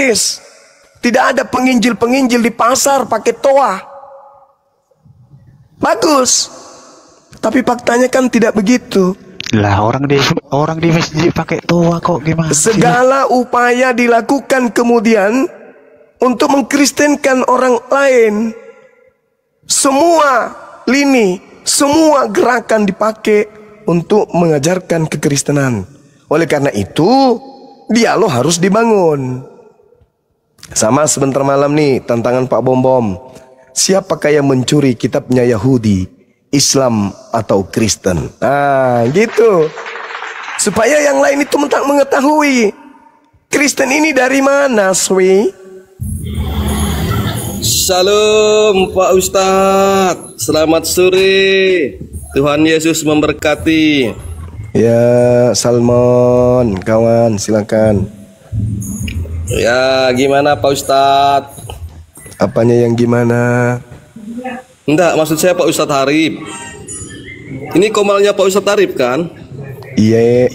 Kris. Tidak ada penginjil-penginjil di pasar pakai toa. Bagus. Tapi faktanya kan tidak begitu. Lah orang di masjid pakai toa kok gimana? Segala upaya dilakukan kemudian untuk mengkristenkan orang lain. Semua lini, semua gerakan dipakai untuk mengajarkan kekristenan. Oleh karena itu, dialog harus dibangun. Sama sebentar malam nih, tantangan Pak Bom Bom. Siapakah yang mencuri kitabnya Yahudi, Islam atau Kristen? Nah, gitu. Supaya yang lain itu mengetahui Kristen ini dari mana, Swi? Shalom Pak Ustadz, selamat sore. Tuhan Yesus memberkati. Ya, Salmon, kawan, silakan. Ya, gimana Pak Ustadz? Apanya yang gimana? Enggak, maksud saya Pak Ustadz Harip. Ini komalnya Pak Ustadz Harip kan? Iya.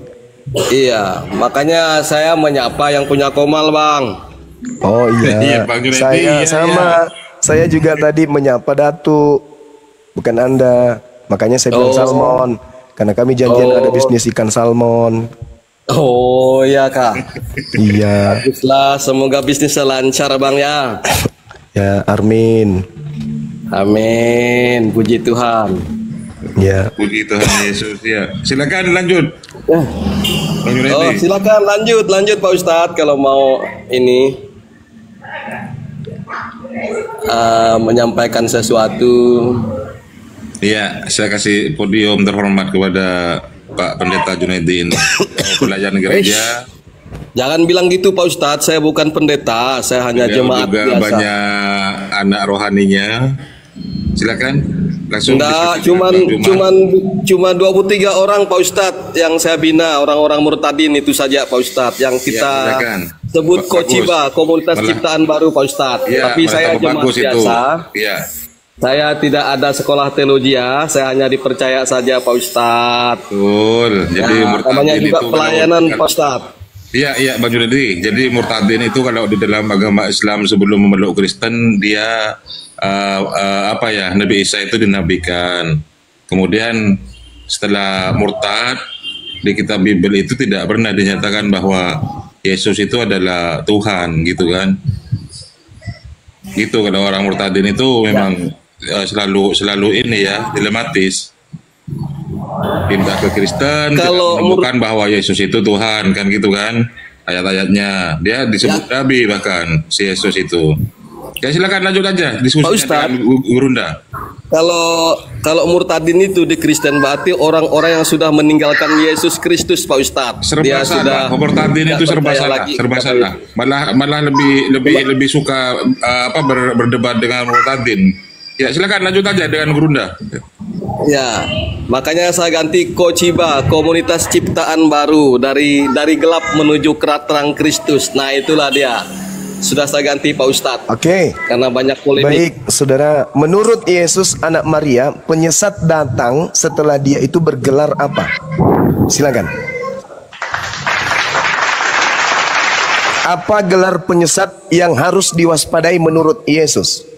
Iya, makanya saya menyapa yang punya komal, Bang. Oh iya. Iya, Bang Junedi, Saya iya, sama. Saya juga tadi menyapa Datu, bukan Anda. Makanya saya bilang salmon, karena kami janjian ada bisnis ikan salmon. Oh iya Kak. Iya. Baguslah, semoga bisnisnya lancar Bang ya. Ya, Armin. Amin, puji Tuhan. Ya. Puji Tuhan Yesus ya. Silakan lanjut. Bang Junedi. Oh silakan lanjut Pak Ustadz kalau mau ini menyampaikan sesuatu. Iya, saya kasih podium terhormat kepada Pak Pendeta Junedi ini, pelayan gereja. Jangan bilang gitu Pak Ustadz, saya bukan pendeta, saya hanya Beliau jemaat juga biasa. banyak anak rohaninya. Silakan langsung. Enggak, cuma 23 orang Pak Ustadz yang saya bina, orang-orang murtadin itu saja Pak Ustadz yang kita sebut Kociba, komunitas ciptaan baru Pak Ustadz. Ya, tapi saya jemaat biasa. Iya. Saya tidak ada sekolah teologi ya, saya hanya dipercaya saja Pak Ustadz. Betul. Jadi namanya juga itu pelayanan Pak Ustadz. Iya Bang Junedi. Jadi murtadin itu kalau di dalam agama Islam sebelum memeluk Kristen dia Nabi Isa itu dinabikan. Kemudian setelah murtad di kitab Bible itu tidak pernah dinyatakan bahwa Yesus itu adalah Tuhan gitu kan. Gitu kalau orang murtadin itu memang selalu ini ya dilematis. Pindah ke Kristen kalau menemukan bahwa Yesus itu Tuhan kan gitu kan ayat-ayatnya dia disebut Nabi bahkan si Yesus itu. Ya silakan lanjut aja diskusi dengan Gurunda. Kalau murtadin itu di Kristen berarti orang-orang yang sudah meninggalkan Yesus Kristus Pak Ustadz. Serba salah. Murtadin itu serba salah. Malah lebih suka berdebat dengan murtadin. Ya silakan lanjut aja dengan Gurunda. Ya, makanya saya ganti Kociba, komunitas ciptaan baru dari gelap menuju terang Kristus. Nah itulah dia. Sudah saya ganti Pak Ustadz. Oke. Karena banyak polemik. Baik, saudara. Menurut Yesus anak Maria, penyesat datang setelah dia itu bergelar apa? Silakan. Apa gelar penyesat yang harus diwaspadai menurut Yesus?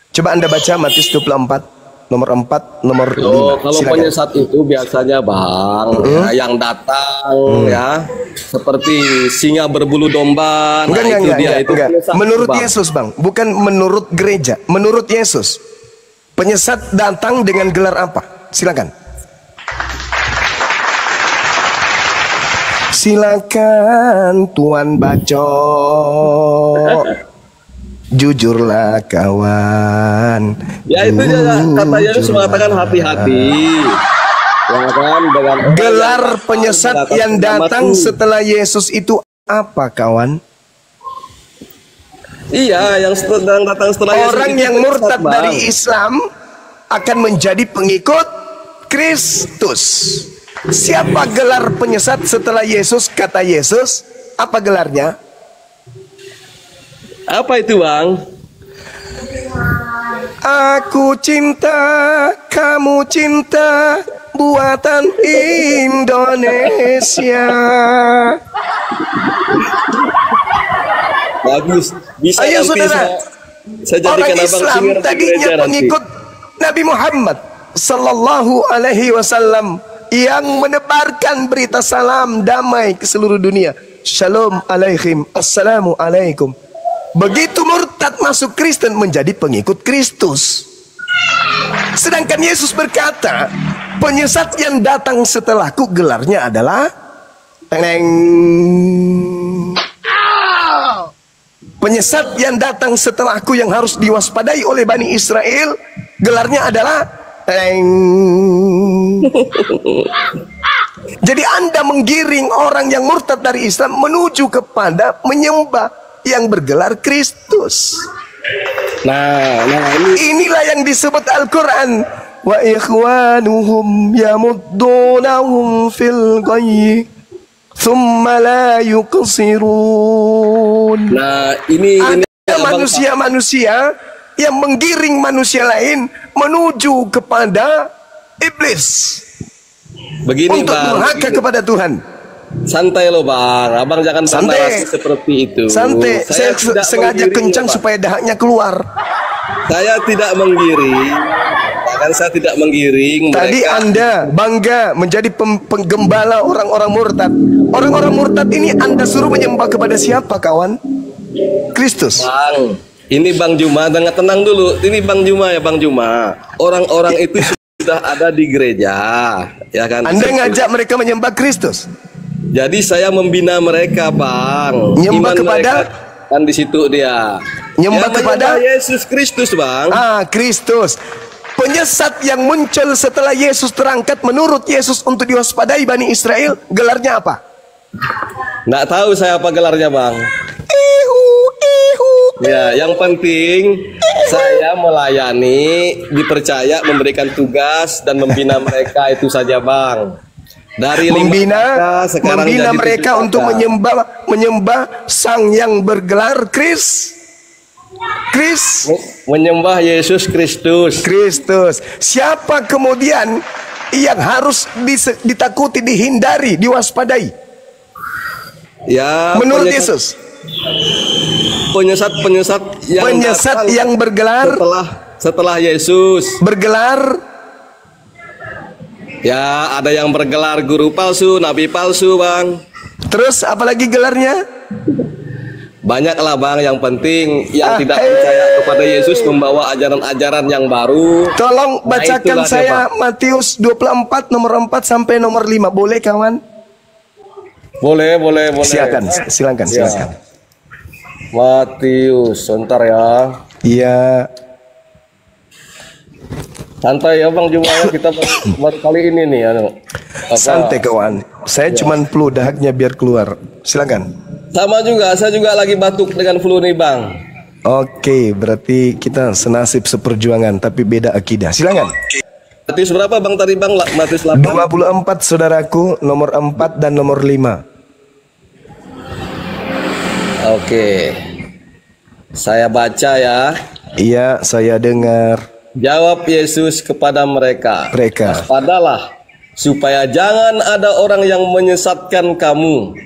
Coba Anda baca Matius 24. Nomor 4, nomor 5. Kalau penyesat itu biasanya Bang yang datang ya seperti singa berbulu domba. Enggak. Menurut Yesus Bang, bukan menurut gereja. Menurut Yesus, penyesat datang dengan gelar apa? Silakan. Silakan Tuan Bacok. Jujurlah kawan. Ya itu kata Yesus mengatakan hati-hati. Ya kan, dengan gelar penyesat yang datang setelah Yesus itu apa kawan? Iya, yang datang setelah Yesus. Orang yang murtad dari Islam akan menjadi pengikut Kristus. Siapa gelar penyesat setelah Yesus? Kata Yesus, apa gelarnya? Apa itu Bang? Aku cinta, kamu cinta, buatan Indonesia. Bagus. Bisa Ayo nanti saudara, saya orang jadikan abang Islam singer di tadinya gereja nanti. pengikut Nabi Muhammad sallallahu alaihi wasallam yang menebarkan berita salam damai ke seluruh dunia. Shalom alaikum, assalamu alaikum. Begitu murtad masuk Kristen menjadi pengikut Kristus. Sedangkan Yesus berkata, penyesat yang datang setelahku gelarnya adalah penyesat yang datang setelahku yang harus diwaspadai oleh Bani Israel gelarnya adalah Jadi Anda menggiring orang yang murtad dari Islam menuju kepada menyembah yang bergelar Kristus. Nah, Inilah yang disebut Al-Quran. Wa ikhwanuhum yamuddunahum fil ghayyi thumma la yuqsirun. Nah, ini Ada manusia-manusia yang menggiring manusia lain menuju kepada iblis. begini Untuk Bang. durhaka kepada Tuhan. Santai loh Bang, abang jangan Santai. bernarasi seperti itu. Santai, saya tidak sengaja menggiring, kencang Pak. supaya dahaknya keluar. Saya tidak menggiring, bahkan saya tidak menggiring. Tadi mereka. Anda bangga menjadi penggembala orang-orang murtad. Orang-orang murtad ini Anda suruh menyembah kepada siapa, kawan? Kristus. Bang, ini Bang Juma, tenang dulu. Ini Bang Juma ya Bang Juma. Orang-orang itu sudah ada di gereja, ya kan? Anda ngajak mereka menyembah Kristus. Jadi saya membina mereka, Bang. Nyembah kepada? mereka kan di situ dia. Nyembah kepada? Yesus Kristus, Bang. Kristus. Penyesat yang muncul setelah Yesus terangkat menurut Yesus untuk diwaspadai Bani Israel, gelarnya apa? Nggak tahu saya apa gelarnya, Bang. Ya, yang penting saya melayani, dipercaya, memberikan tugas dan membina mereka itu saja, Bang. Dari Membina jadi mereka 7 untuk kakak. menyembah sang yang bergelar Kristus. Menyembah Yesus Kristus. Siapa kemudian yang harus ditakuti, dihindari, diwaspadai? Ya, Menurut Yesus, penyesat yang bergelar setelah Yesus. Bergelar Ya, ada yang bergelar guru palsu, nabi palsu, Bang. terus apalagi gelarnya? Banyaklah, Bang. Yang penting yang tidak percaya kepada Yesus membawa ajaran-ajaran yang baru. Tolong bacakan itulah dia, saya Matius 24 nomor 4 sampai nomor 5. Boleh, kawan? Boleh. Silakan. Matius, sebentar ya. Iya. Santai ya Bang Juma, ya. Kita baru kali ini nih Santai, kawan. Saya cuman flu, dahaknya biar keluar. Silakan. Sama juga, saya juga lagi batuk dengan flu nih, Bang. Oke, berarti kita senasib seperjuangan tapi beda akidah. Silakan. Matius berapa Bang tadi, Bang? Matius 8. 24 saudaraku, nomor 4 dan nomor 5. Oke. Saya baca ya. Iya, saya dengar. Jawab Yesus kepada mereka. Waspadalah, supaya jangan ada orang yang menyesatkan kamu.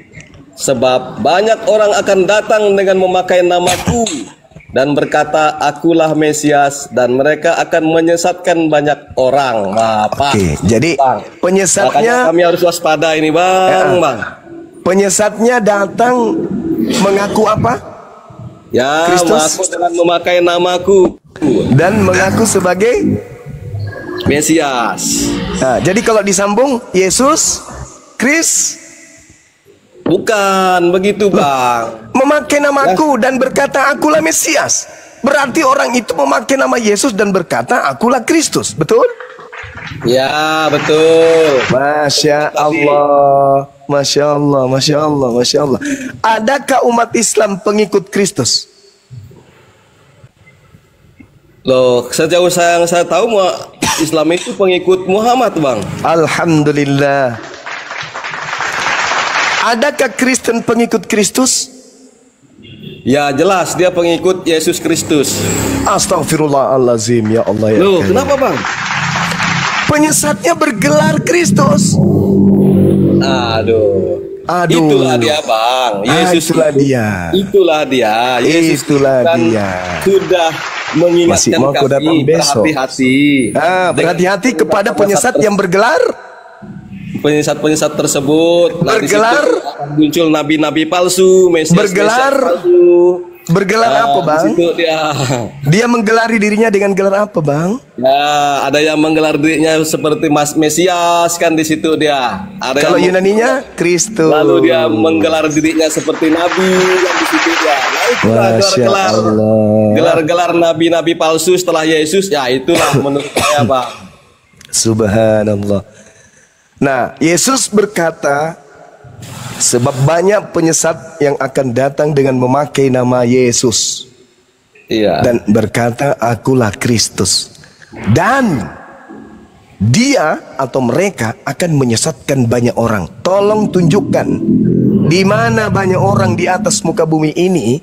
Sebab banyak orang akan datang dengan memakai namaku dan berkata, akulah Mesias, dan mereka akan menyesatkan banyak orang. Oke, jadi Bang, penyesatnya makanya kami harus waspada ini, Bang. Penyesatnya datang mengaku apa? Ya, Kristus. mengaku dengan memakai namaku Dan mengaku sebagai Mesias. Nah, jadi kalau disambung Yesus Bukan begitu, Bang. memakai namaku dan berkata akulah Mesias. Berarti orang itu memakai nama Yesus dan berkata akulah Kristus. Betul? Ya, betul. Masya Allah. Masya Allah. Adakah umat Islam pengikut Kristus? Loh, sejauh yang saya tahu Islam itu pengikut Muhammad, Bang. Alhamdulillah. Adakah Kristen pengikut Kristus? Ya, jelas dia pengikut Yesus Kristus. Astaghfirullahalazim, ya Allah ya. Loh, Karim. kenapa, Bang? Penyesatnya bergelar Kristus. Aduh, Aduh. Itulah dia Bang. Yesus itulah dia. Itulah dia. Yesus Itulah kan dia. sudah mengingatkan Masih mau aku datang kami besok. berhati-hati. Berhati-hati kepada penyesat yang bergelar. Penyesat tersebut Bergelar. akan muncul nabi-nabi palsu, Mesias Bergelar. palsu. Bergelar apa Bang? Di situ Dia menggelari dirinya dengan gelar apa Bang? Ya, ada yang menggelar dirinya seperti Mesias kan di situ dia. Ada Kalau yang Yunaninya Kristus. lalu dia menggelar dirinya seperti nabi yang di situ dia. Nah, itulah gelar-gelar nabi-nabi palsu setelah Yesus. Ya, itulah menurut saya, Bang. Subhanallah. Nah, Yesus berkata, sebab banyak penyesat yang akan datang dengan memakai nama Yesus. Iya. Dan berkata, akulah Kristus. Dan dia atau mereka akan menyesatkan banyak orang. Tolong tunjukkan di mana banyak orang di atas muka bumi ini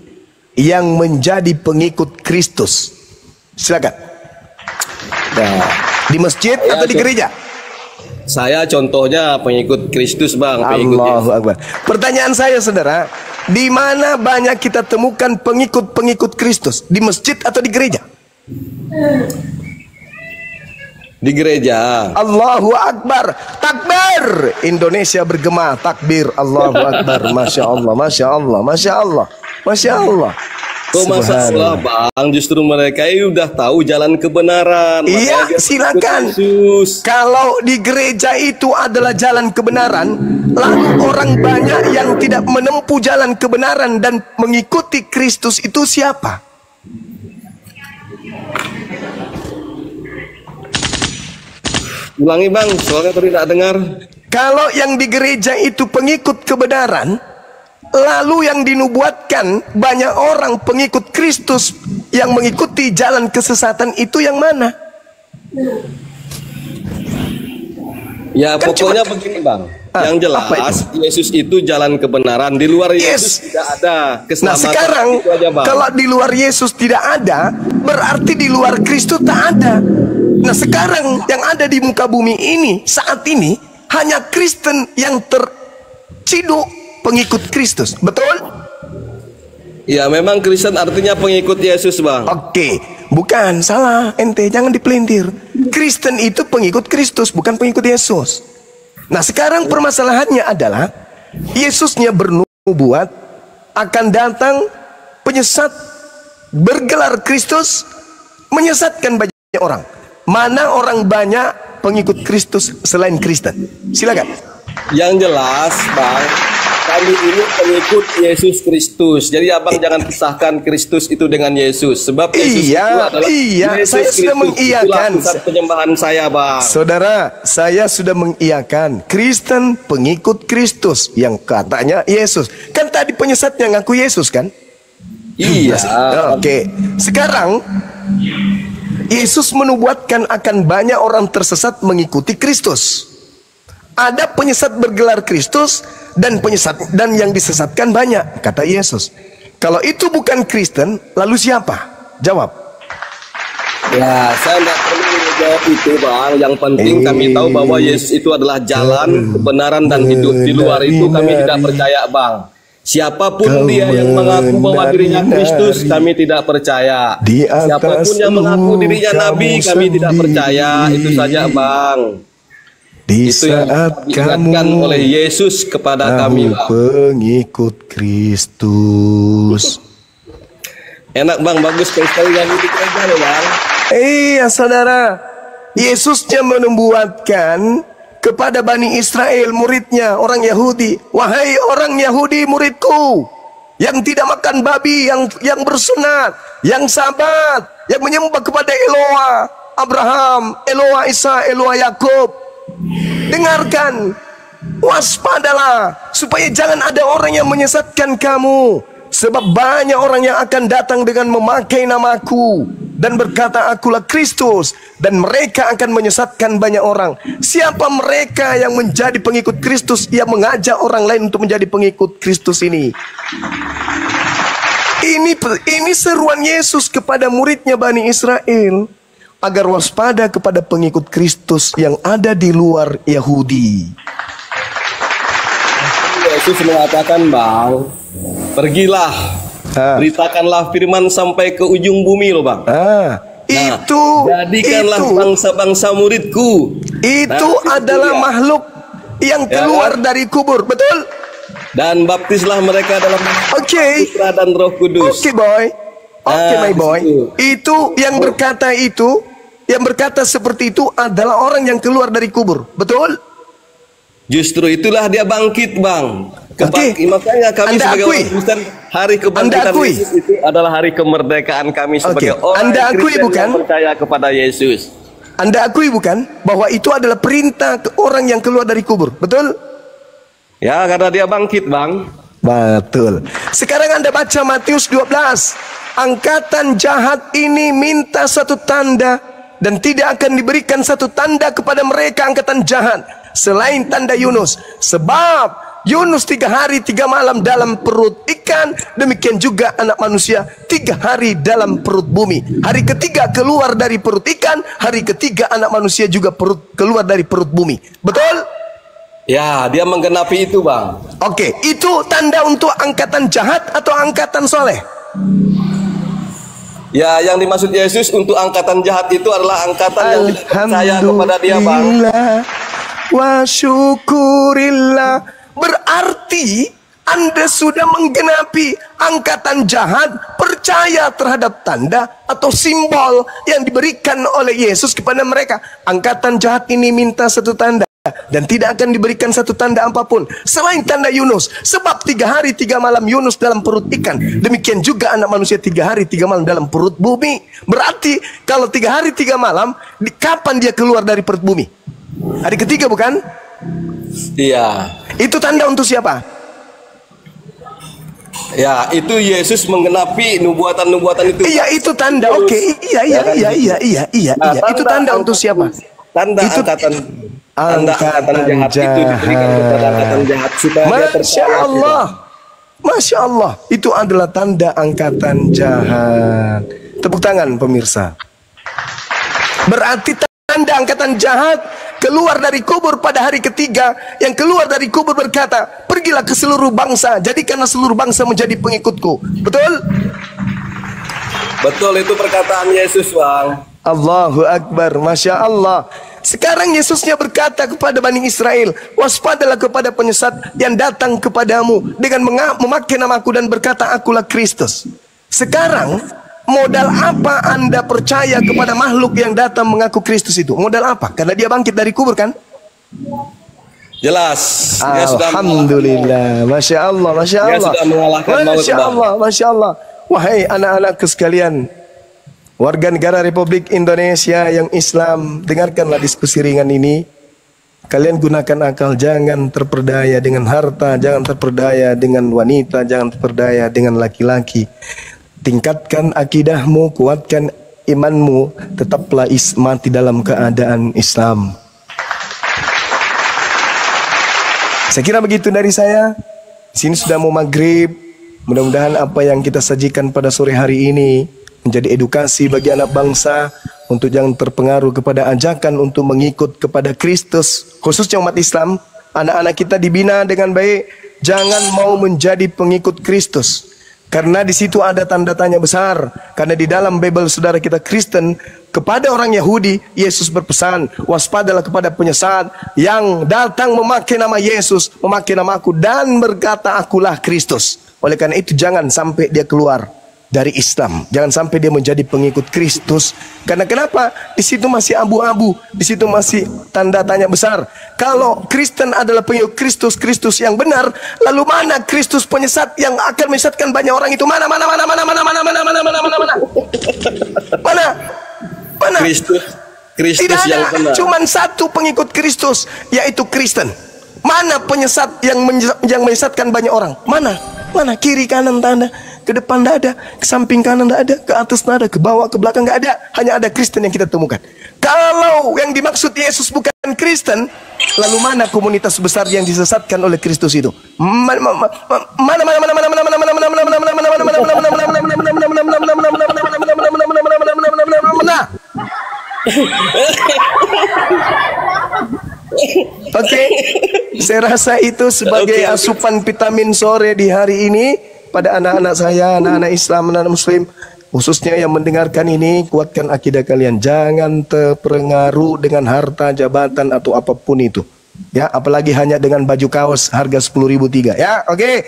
yang menjadi pengikut Kristus. Silakan. Nah, Di masjid atau di gereja? saya contohnya pengikut Kristus, Bang. Pengikut Allahu Akbar. Pertanyaan saya saudara, di mana banyak kita temukan pengikut-pengikut Kristus? Di masjid atau di gereja? Di gereja. Allahu Akbar. Takbir. Indonesia bergema. Takbir. Allahu Akbar. Masya Allah. Masya Allah. Masya Allah. Masya Allah. Kok masalah Bang, justru mereka udah tahu jalan kebenaran. Iya, silakan. Kalau di gereja itu adalah jalan kebenaran, lalu orang banyak yang tidak menempuh jalan kebenaran dan mengikuti Kristus itu siapa? Ulangi Bang, soalnya tadi tidak dengar. Kalau yang di gereja itu pengikut kebenaran, lalu yang dinubuatkan banyak orang pengikut Kristus yang mengikuti jalan kesesatan itu yang mana? Ya Kan pokoknya begini Bang. Yang jelas Yesus itu jalan kebenaran. Di luar Yesus tidak ada keselamatan. Nah sekarang aja, Bang. kalau di luar Yesus tidak ada, berarti di luar Kristus tak ada. Nah sekarang yang ada di muka bumi ini saat ini hanya Kristen yang terciduk pengikut Kristus, betul? Ya memang Kristen artinya pengikut Yesus Bang. Oke, bukan, salah ente, jangan dipelintir. Kristen itu pengikut Kristus, bukan pengikut Yesus. Nah sekarang permasalahannya adalah Yesusnya bernubuat akan datang penyesat bergelar Kristus menyesatkan banyak orang. Mana orang banyak pengikut Kristus selain Kristen? Silakan. Yang jelas Bang, kami ini pengikut Yesus Kristus. Jadi abang jangan pisahkan Kristus itu dengan Yesus. Sebab Yesus itu adalah Yesus saya sudah mengiyakan. Itulah pusat penyembahan saya Bang. Saudara, saya sudah mengiyakan Kristen pengikut Kristus yang katanya Yesus. Kan tadi penyesatnya ngaku Yesus kan? Iya. Oke. Sekarang Yesus menubuatkan akan banyak orang tersesat mengikuti Kristus. Ada penyesat bergelar Kristus dan yang disesatkan banyak, kata Yesus. Kalau itu bukan Kristen, lalu siapa? Jawab. Ya, saya tidak perlu menjawab itu Bang. Yang penting kami tahu bahwa Yesus itu adalah jalan, kebenaran dan hidup. Di luar itu kami tidak percaya Bang. Siapapun dia yang mengaku bahwa dirinya Kristus, kami tidak percaya. Siapapun yang mengaku dirinya Nabi, kami tidak percaya. Itu saja Bang. Di itu saat yang kamu oleh Yesus kepada kami Bang. Pengikut Kristus. Enak Bang, bagus sekali yang di gereja loh Bang. Iya saudara, Yesusnya menubuatkan kepada Bani Israel, muridnya orang Yahudi, wahai orang Yahudi muridku yang tidak makan babi, yang bersunat, yang sabat, yang menyembah kepada Eloa Abraham, Eloa Isa, Eloa Yakub, dengarkan, waspadalah supaya jangan ada orang yang menyesatkan kamu. Sebab banyak orang yang akan datang dengan memakai namaku dan berkata akulah Kristus, dan mereka akan menyesatkan banyak orang. Siapa mereka yang menjadi pengikut Kristus, yang mengajak orang lain untuk menjadi pengikut Kristus ini? Ini seruan Yesus kepada muridnya Bani Israel agar waspada kepada pengikut Kristus yang ada di luar Yahudi. Yesus mengatakan, Bang, pergilah, beritakanlah firman sampai ke ujung bumi loh, Bang. Jadikanlah bangsa-bangsa muridku. Itu adalah makhluk yang keluar dari kubur, betul? Dan baptislah mereka dalam Putra dan Roh Kudus. Boy. My boy. Itu yang berkata itu, yang berkata seperti itu adalah orang yang keluar dari kubur, betul? Justru itulah dia bangkit, Bang. Makanya kami sebagai orang Kristen, hari kebangkitan Yesus itu adalah hari kemerdekaan kami sebagai orang Kristen yang percaya kepada Yesus. Anda akui bukan bahwa itu adalah perintah ke orang yang keluar dari kubur, betul? Ya, karena dia bangkit, Bang. Betul. Sekarang Anda baca Matius 12. Angkatan jahat ini minta satu tanda, dan tidak akan diberikan satu tanda kepada mereka angkatan jahat selain tanda Yunus. Sebab Yunus 3 hari 3 malam dalam perut ikan, demikian juga anak manusia 3 hari dalam perut bumi. Hari ketiga keluar dari perut ikan, hari ketiga anak manusia juga keluar dari perut bumi. Betul? Ya, dia menggenapi itu, Bang. Itu tanda untuk angkatan jahat atau angkatan soleh? Ya, yang dimaksud Yesus untuk angkatan jahat itu adalah angkatan yang tidak percaya kepada dia, Bang. Wa syukurillah. Berarti Anda sudah menggenapi angkatan jahat percaya terhadap tanda atau simbol yang diberikan oleh Yesus kepada mereka. Angkatan jahat ini minta satu tanda, dan tidak akan diberikan satu tanda apapun selain tanda Yunus. Sebab 3 hari 3 malam Yunus dalam perut ikan, demikian juga anak manusia 3 hari 3 malam dalam perut bumi. Berarti kalau 3 hari 3 malam, kapan dia keluar dari perut bumi? Hari ketiga bukan? Iya. Itu tanda untuk siapa? Ya, itu Yesus menggenapi nubuatan-nubuatan itu. Iya, itu tanda. Iya. Itu tanda untuk siapa? Tanda itu angkatan jahat itu diberikan kepada angkatan jahat supaya dia percaya. Masya Allah, itu adalah tanda angkatan jahat. Tepuk tangan pemirsa. Berarti tanda angkatan jahat keluar dari kubur pada hari ketiga. Yang keluar dari kubur berkata, pergilah ke seluruh bangsa, jadikanlah seluruh bangsa menjadi pengikutku. Betul? Betul, itu perkataan Yesus, Bang. Allahu Akbar, Masya Allah. Sekarang Yesusnya berkata kepada Bani Israel, waspadalah kepada penyesat yang datang kepadamu dengan memakai namaku dan berkata, akulah Kristus. Sekarang modal apa Anda percaya kepada makhluk yang datang mengaku Kristus itu? Modal apa? Karena dia bangkit dari kubur kan? Jelas. Alhamdulillah. Masya Allah, Masya Allah. Dia sudah mengalahkan maut, Masya Allah, Masya Allah. Wahai anak-anakku sekalian, warga negara Republik Indonesia yang Islam, dengarkanlah diskusi ringan ini. Kalian gunakan akal, jangan terperdaya dengan harta, jangan terperdaya dengan wanita, jangan terperdaya dengan laki-laki. Tingkatkan akidahmu, kuatkan imanmu, tetaplah mati dalam keadaan Islam. Saya kira begitu dari saya. Sini sudah mau maghrib. Mudah-mudahan apa yang kita sajikan pada sore hari ini menjadi edukasi bagi anak bangsa untuk jangan terpengaruh kepada ajakan untuk mengikut kepada Kristus, khususnya umat Islam. Anak-anak kita dibina dengan baik, jangan mau menjadi pengikut Kristus, karena di situ ada tanda tanya besar. Karena di dalam Bible saudara kita Kristen, kepada orang Yahudi Yesus berpesan, waspadalah kepada penyesat yang datang memakai nama Yesus, memakai nama aku dan berkata akulah Kristus. Oleh karena itu jangan sampai dia keluar dari Islam, jangan sampai dia menjadi pengikut Kristus. Karena kenapa? Di situ masih abu-abu, di situ masih tanda tanya besar. Kalau Kristen adalah pengikut Kristus, Kristus yang benar, lalu mana Kristus penyesat yang akan menyesatkan banyak orang itu? Mana? Kristus tidak yang ada, benar. cuman satu pengikut Kristus, yaitu Kristen. Mana penyesat yang menyesatkan banyak orang? Mana? Kiri kanan tak ada, ke depan tak ada, ke samping kanan tak ada, ke atas tak ada, ke bawah ke belakang tak ada. Hanya ada Kristen yang kita temukan. Kalau yang dimaksud Yesus bukan Kristen, lalu mana komunitas besar yang disesatkan oleh Kristus itu? Oke, saya rasa itu sebagai asupan vitamin sore di hari ini pada anak-anak saya, anak-anak Islam, anak-anak Muslim, khususnya yang mendengarkan ini. Kuatkan akidah kalian, jangan terpengaruh dengan harta, jabatan atau apapun itu. Ya, apalagi hanya dengan baju kaos harga 10.003. Ya, oke.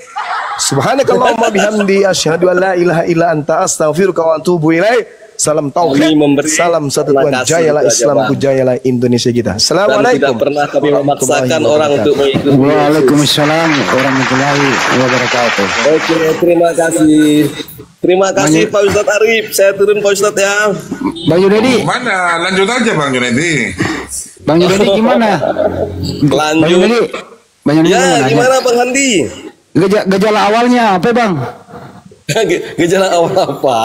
Subhanakallahumma bihamdi asyhadu an la ilaha illa anta astaghfiruka wa atubu ilaik. Salam tauhid, salam satu Tuhan, jayalah Islamku, jayalah Indonesia kita. Assalamualaikum. Dan tidak pernah kami memaksakan orang untuk mengikuti. Waalaikumsalam warahmatullahi wabarakatuh. Oke, terima kasih. Terima kasih Pak Ustadz Arif. Saya turun Pak Ustadz ya. Bang Junedi. Mana? Lanjut aja Bang Junedi. Bang Junedi gimana? Lanjut. Bang Junedi Ya, gimana Bang Handi? Gejala awalnya apa Bang? Gejala awal apa?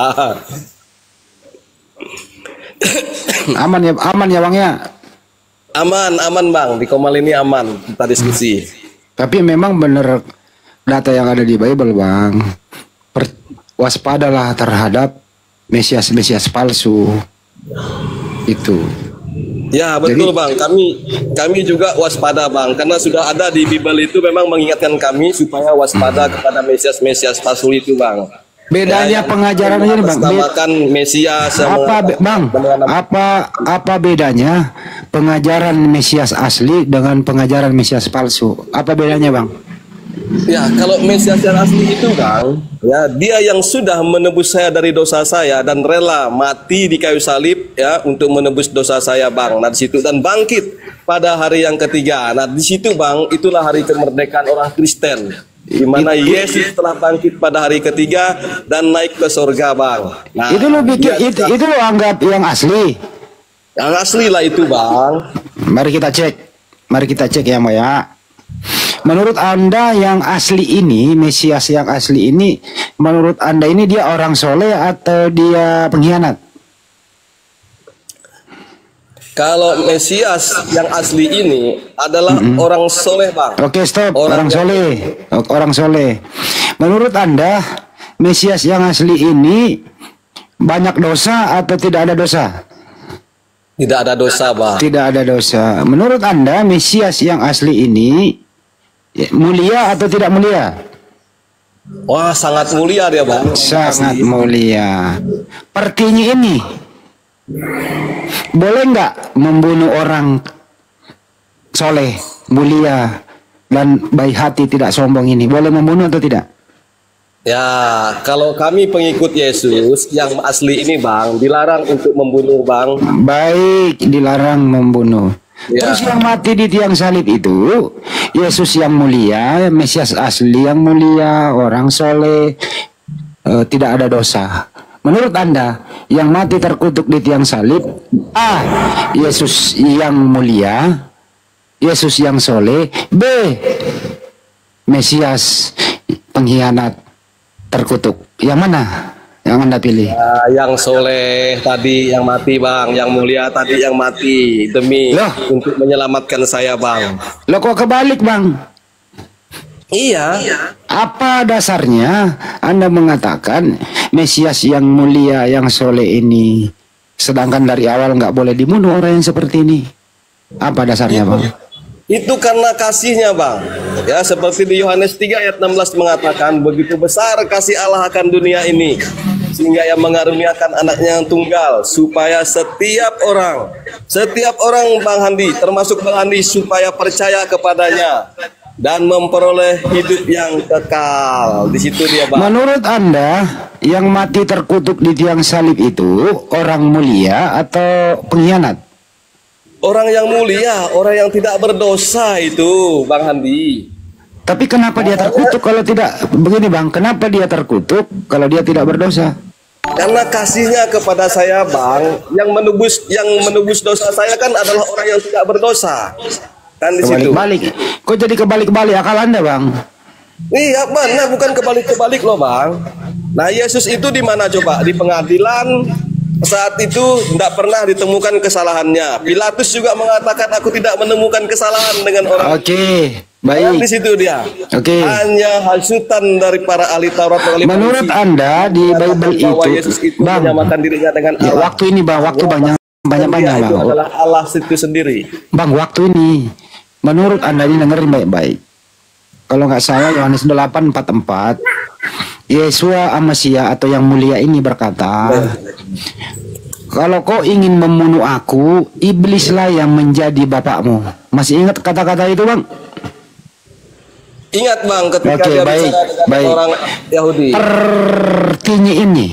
Aman ya Bang ya? Aman Bang, di Komal ini aman, kita diskusi. Tapi memang benar data yang ada di Bible Bang. Waspadalah terhadap Mesias palsu. Itu. Ya betul. Jadi, Bang, kami juga waspada Bang, karena sudah ada di Bible itu memang mengingatkan kami supaya waspada kepada Mesias palsu itu Bang. Bedanya pengajaran ini Bang. Mesias apa bedanya pengajaran Mesias asli dengan pengajaran Mesias palsu? Apa bedanya Bang? Ya, kalau Mesias yang asli itu Bang, ya dia yang sudah menebus saya dari dosa saya dan rela mati di kayu salib ya untuk menebus dosa saya Bang. Nah di situ dan bangkit pada hari yang ketiga. Nah di situ Bang, itulah hari kemerdekaan orang Kristen. Di mana Yesus telah bangkit pada hari ketiga dan naik ke surga Bang. Nah, itu lo bikin itu lo anggap yang asli. Yang asli lah itu Bang. Mari kita cek ya Mbak ya. Menurut Anda yang asli ini, Mesias yang asli ini, menurut Anda ini dia orang soleh atau dia pengkhianat? Kalau Mesias yang asli ini adalah orang soleh Bang. Oke, stop. Orang soleh. Menurut Anda Mesias yang asli ini banyak dosa atau tidak ada dosa? Tidak ada dosa Bang. Tidak ada dosa. Menurut Anda Mesias yang asli ini mulia atau tidak mulia? Wah, sangat mulia dia Bang. Sangat mulia. Pertinya ini boleh nggak membunuh orang soleh, mulia, dan baik hati, tidak sombong ini? Boleh membunuh atau tidak? Ya, kalau kami pengikut Yesus yang asli ini Bang, dilarang untuk membunuh Bang. Baik, dilarang membunuh. Ya. Terus yang mati di tiang salib itu Yesus yang mulia, Mesias asli yang mulia, orang soleh, tidak ada dosa. Menurut Anda yang mati terkutuk di tiang salib, A. Yesus yang mulia, Yesus yang soleh, B. Mesias pengkhianat terkutuk. Yang mana yang Anda pilih? Yang soleh tadi yang mati Bang, yang mulia tadi yang mati demi untuk menyelamatkan saya Bang. Loh kok kebalik Bang? Iya. Apa dasarnya Anda mengatakan Mesias yang mulia, yang soleh ini, sedangkan dari awal nggak boleh dibunuh orang yang seperti ini? Apa dasarnya Bang? Itu karena kasihnya Bang. Ya, seperti di Yohanes 3 ayat 16 mengatakan, begitu besar kasih Allah akan dunia ini, sehingga Ia mengaruniakan anaknya yang tunggal, supaya setiap orang Bang Handi, termasuk Bang Handi, supaya percaya kepadanya dan memperoleh hidup yang kekal. Di situ dia Bang. Menurut Anda yang mati terkutuk di tiang salib itu orang mulia atau pengkhianat? Orang yang mulia, orang yang tidak berdosa itu Bang Handi. Tapi kenapa dia terkutuk kalau tidak? Begini Bang, kenapa dia terkutuk kalau dia tidak berdosa? Karena kasihnya kepada saya Bang, yang menebus dosa saya kan adalah orang yang tidak berdosa. Kan di situ. Kebalik-balik. Kok jadi kebalik-balik akal Anda Bang? Iya mana bukan kebalik-kebalik loh Bang. Nah Yesus itu di mana coba? Di pengadilan. Saat itu tidak pernah ditemukan kesalahannya. Pilatus juga mengatakan aku tidak menemukan kesalahan dengan orang. Oke, baik. Di situ dia. Oke. Hanya hasutan dari para ahli Taurat. Menurut Anda di Bible itu, Yesus itu Bang, menyamakan dirinya dengan Allah. Waktu ini Bang, waktu banyak Bang. Itu adalah Allah itu sendiri. Bang, waktu ini menurut Anda ini dengerin baik-baik. Kalau nggak salah Yohanes 8:44, Yesua Amasia atau yang mulia ini berkata, kalau kau ingin membunuh aku, iblislah yang menjadi bapakmu. Masih ingat kata-kata itu, Bang? Ingat, Bang, ketika dia bicara dengan orang Yahudi. Artinya ini,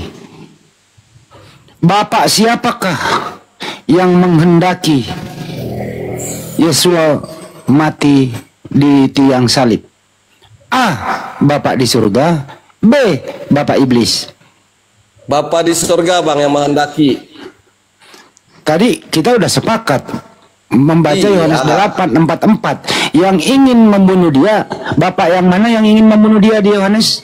Bapak siapakah yang menghendaki Yesua mati di tiang salib? A. Bapak di surga. B. Bapak iblis. Bapak di surga, Bang, yang menghendaki. Tadi kita udah sepakat membaca Yohanes 8:44. Yang ingin membunuh dia, Bapak yang mana yang ingin membunuh dia di Yohanes?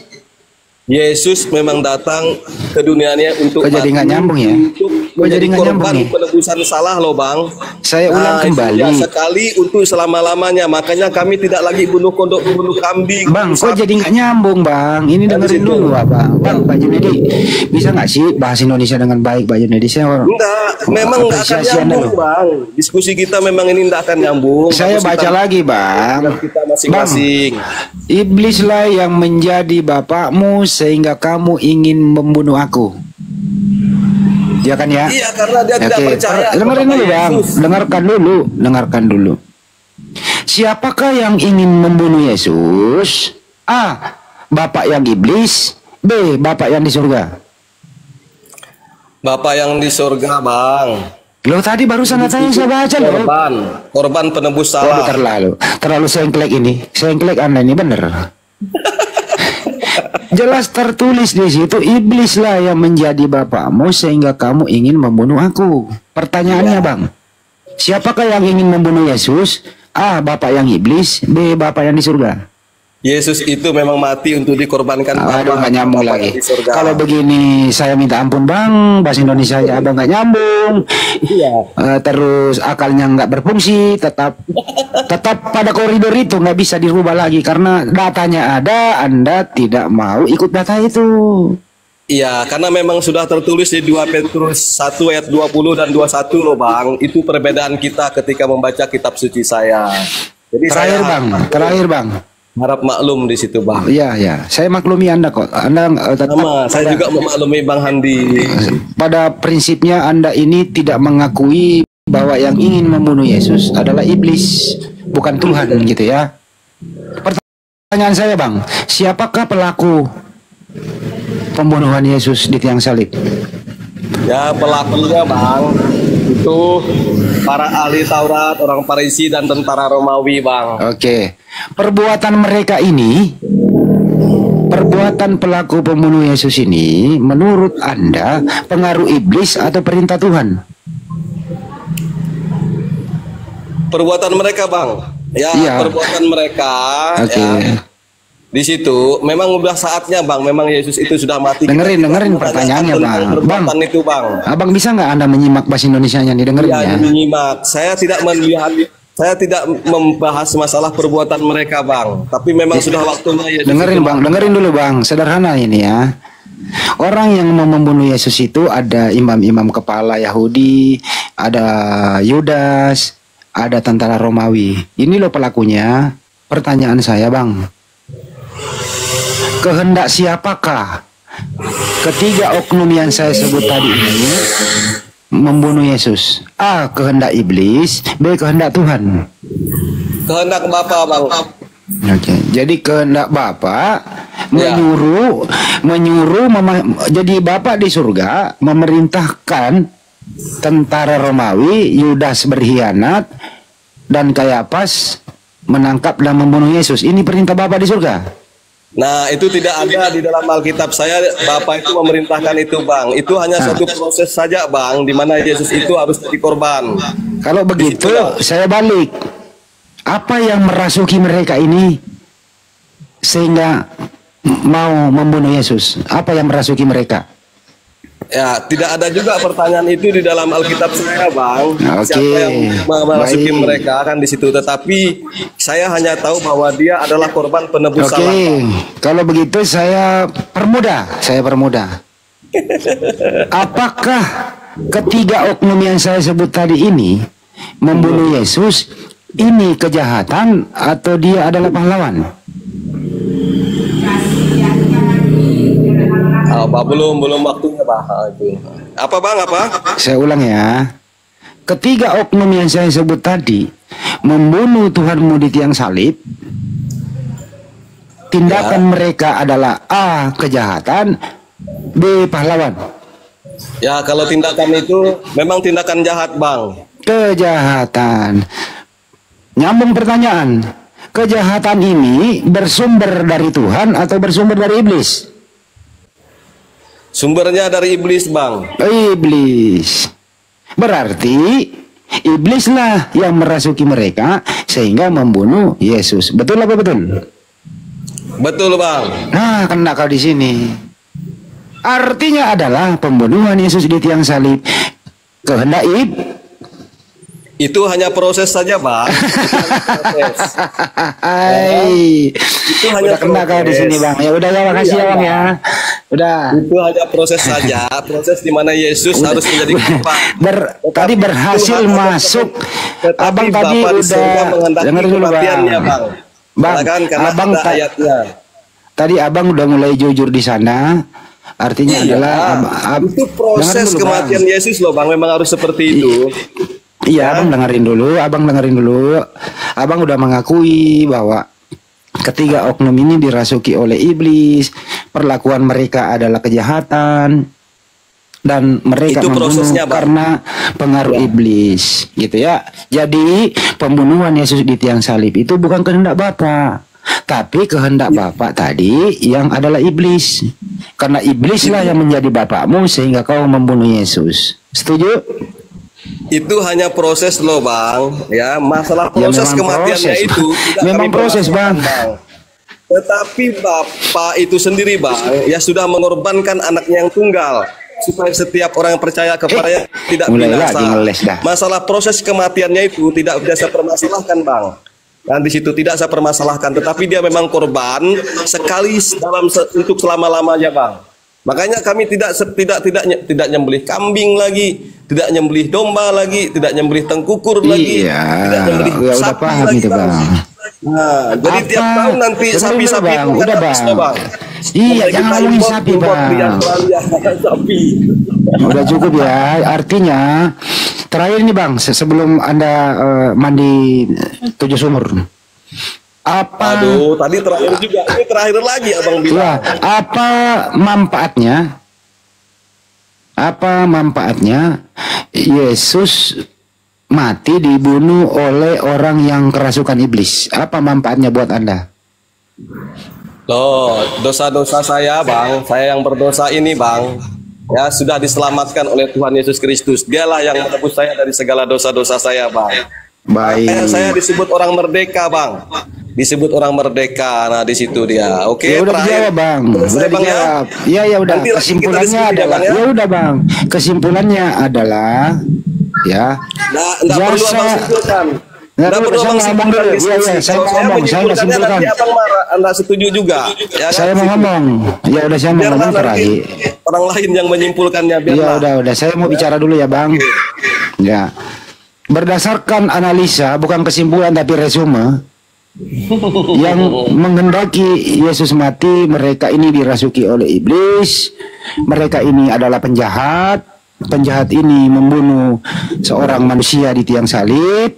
Yesus memang datang ke dunia ini untuk jadi nggak nyambung ya? Untuk menjadi korban penebusan salah loh, Bang. Saya ulang kembali. Ya, sekali untuk selama-lamanya. Makanya kami tidak lagi bunuh kodok, bunuh kambing. Bang, kok jadi nggak nyambung, Bang? Ini dengerin dulu, Bang. Bang, Pak Junedi, bisa nggak sih bahas Indonesia dengan baik, Pak Junedi? Enggak, memang nggak akan nyambung, Bang. Diskusi kita memang ini nggak akan nyambung. Saya baca lagi, Bang. Kita masing-masing. Bang, iblislah yang menjadi bapakmu sehingga kamu ingin membunuh aku. Ya kan ya? Iya, karena dia tidak percaya. Dengerin dulu, Bang. Dengarkan dulu. Siapakah yang ingin membunuh Yesus? A. Bapak yang iblis. B. Bapak yang di surga. Bapak yang di surga, Bang. Loh, tadi barusan saya baca loh. Korban penebus salah. Terlalu sengklek ini. Sengklek Anda ini bener. Jelas tertulis di situ, iblislah yang menjadi bapakmu sehingga kamu ingin membunuh aku. Pertanyaannya, Bang, siapakah yang ingin membunuh Yesus? A. Bapak yang iblis. B. Bapak yang di surga. Yesus itu memang mati untuk dikorbankan. Aduh, nggak nyambung lagi. Kalau begini saya minta ampun, Bang. Bahasa Indonesia aja Abang nggak nyambung. Iya. Terus akalnya nggak berfungsi. Tetap pada koridor itu, nggak bisa dirubah lagi karena datanya ada. Anda tidak mau ikut data itu. Iya, karena memang sudah tertulis di 2 Petrus 1 ayat 20 dan 21 loh, Bang. Itu perbedaan kita ketika membaca kitab suci saya. Jadi terakhir, Bang. Harap maklum di situ, Bang. Iya. Saya maklumi Anda kok. Saya juga memaklumi Bang Handi. Pada prinsipnya Anda ini tidak mengakui bahwa yang ingin membunuh Yesus adalah iblis, bukan Tuhan, gitu ya. Pertanyaan saya, Bang, siapakah pelaku pembunuhan Yesus di tiang salib? Ya, pelakunya, Bang, itu para ahli Taurat, orang Farisi dan tentara Romawi, Bang. Oke. Perbuatan mereka ini, perbuatan pelaku pembunuh Yesus ini, menurut Anda pengaruh iblis atau perintah Tuhan? Perbuatan mereka, Bang. Ya, iya. Perbuatan mereka. Oke. Ya, di situ memang udah saatnya, Bang. Memang Yesus itu sudah mati. Dengerin pertanyaannya, Bang. Itu, Bang. Abang bisa nggak Anda menyimak bahasa Indonesianya nih, dengerin ya? Menyimak. Saya tidak melihat. Saya tidak membahas masalah perbuatan mereka, Bang. Tapi memang sudah waktunya Yesus. Dengerin, Bang. Dengerin dulu, Bang. Sederhana ini ya. Orang yang mau membunuh Yesus itu ada imam-imam kepala Yahudi, ada Yudas, ada tentara Romawi. Ini loh pelakunya. Pertanyaan saya, Bang. Kehendak siapakah ketiga oknum yang saya sebut tadi ini membunuh Yesus? A. Kehendak iblis. B. Kehendak Tuhan. Kehendak Bapa, Bang. Oke. Jadi kehendak Bapa menyuruh jadi Bapa di surga memerintahkan tentara Romawi, Yudas berkhianat dan Kayapas menangkap dan membunuh Yesus. Ini perintah Bapa di surga. Nah, itu tidak ada di dalam Alkitab saya. Bapak itu memerintahkan itu, Bang. Itu hanya suatu proses saja, Bang, di mana Yesus itu harus jadi korban. Kalau begitu, saya balik. Apa yang merasuki mereka ini sehingga mau membunuh Yesus? Apa yang merasuki mereka? Ya, tidak ada juga pertanyaan itu di dalam Alkitab saya, Bang. Siapa yang merasuki mereka kan di situ. Tetapi saya hanya tahu bahwa dia adalah korban penebus salah. Kalau begitu saya permudah. Apakah ketiga oknum yang saya sebut tadi ini membunuh Yesus ini kejahatan atau dia adalah pahlawan? Apa belum waktunya Pak? Apa Bang? Apa? Saya ulang ya. Ketiga oknum yang saya sebut tadi membunuh Tuhanmu di tiang salib, tindakan mereka adalah A. kejahatan, B. pahlawan. Ya kalau tindakan itu memang tindakan jahat Bang. Kejahatan. Nyambung pertanyaan. Kejahatan ini bersumber dari Tuhan atau bersumber dari iblis? Sumbernya dari iblis Bang. Iblis. Berarti iblislah yang merasuki mereka sehingga membunuh Yesus. Betul apa betul? Betul Bang. Nah, kena kau di sini. Artinya adalah pembunuhan Yesus di tiang salib kehendak itu hanya proses saja Bang. Itu hanya kena kau di sini Bang. Ya udah ya, makasih ya Bang ya. Udah. Itu hanya proses saja, proses di mana Yesus harus menjadi korban. Tadi berhasil masuk. Abang tadi udah dengar dulu Bang. Bang, abang ayatnya. Tadi abang udah mulai jujur di sana. Artinya adalah itu proses kematian Yesus loh Bang, memang harus seperti itu. Iya, abang dengerin dulu. Abang udah mengakui bahwa ketiga oknum ini dirasuki oleh iblis, perlakuan mereka adalah kejahatan, dan mereka membunuh karena pengaruh iblis, gitu ya. Jadi pembunuhan Yesus di tiang salib itu bukan kehendak Bapa, tapi kehendak Bapa tadi yang adalah iblis. Karena iblislah yang menjadi bapakmu sehingga kau membunuh Yesus. Setuju? Itu hanya proses loh Bang, ya masalah proses kematiannya proses. Itu memang proses Bang. Tetapi Bapak itu sendiri Bang, ya sudah mengorbankan anaknya yang tunggal supaya setiap orang yang percaya kepadanya tidak binasa. Masalah proses kematiannya itu tidak bisa saya permasalahkan Bang. Dan di situ tidak saya permasalahkan, tetapi dia memang korban sekali untuk selama-lamanya Bang. Makanya kami tidak nyembelih kambing lagi, tidak nyembelih domba lagi, tidak nyembelih tengkukur lagi, tidak nyembelih sapi lagi Bang. Nah, jadi tiap tahun nanti sapi-sapi itu udah Bang. Iya, jangan ngomongin sapi Bang. Udah cukup ya. Artinya terakhir nih Bang, sebelum Anda mandi 7 sumur. Aduh, tadi terakhir juga. Ini terakhir lagi Abang bilang. Apa manfaatnya? Apa manfaatnya Yesus mati dibunuh oleh orang yang kerasukan iblis? Apa manfaatnya buat Anda? Loh, dosa-dosa saya Bang, saya yang berdosa ini Bang, ya sudah diselamatkan oleh Tuhan Yesus Kristus. Dialah yang menebus saya dari segala dosa-dosa saya Bang. Baik. Saya disebut orang merdeka Bang. Disebut orang merdeka. Nah di situ dia. Oke, ya udah dijawab Bang. Udah Bang dijawab. Ya udah. Nanti kesimpulannya adalah ya? Ya udah Bang. Kesimpulannya adalah ya. Enggak perlu Abang simpulkan. Enggak perlu Abang simpulkan. Iya, saya mau ngomong, saya enggak simpulkan. Nanti Abang marah, Anda setuju juga. Ya, saya mau ngomong. Ya udah saya mau ngomong terakhir. Orang lain yang menyimpulkannya biarlah. Ya udah, saya mau bicara dulu ya Bang. Ya. Berdasarkan analisa, bukan kesimpulan tapi resume, yang menghendaki Yesus mati, mereka ini dirasuki oleh iblis, mereka ini adalah penjahat, penjahat ini membunuh seorang manusia di tiang salib,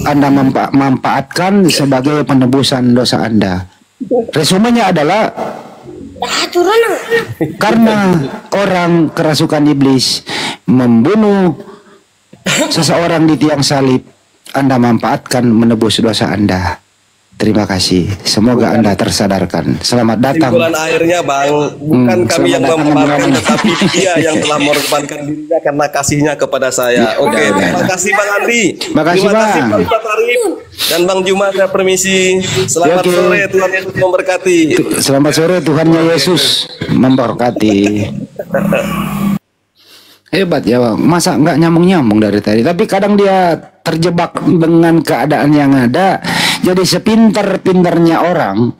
Anda memanfaatkan sebagai penebusan dosa Anda. Resumenya adalah karena orang kerasukan iblis membunuh seseorang di tiang salib, Anda manfaatkan menebus dosa Anda. Terima kasih. Semoga Anda tersadarkan. Selamat datang. Kesimpulan akhirnya Bang, bukan kami yang memaafkan, tetapi Dia yang telah mengorbankan dirinya karena kasihnya kepada saya. Oke, terima kasih Bang Andi. Makasih terima kasih Bang Ustaz Arif dan Bang Juma. Saya permisi. Selamat sore, Tuhan Yesus memberkati. Selamat sore, Tuhannya Yesus memberkati. Hebat ya Bang, masa nggak nyambung-nyambung dari tadi. Tapi kadang dia terjebak dengan keadaan yang ada. Jadi sepintar-pintarnya orang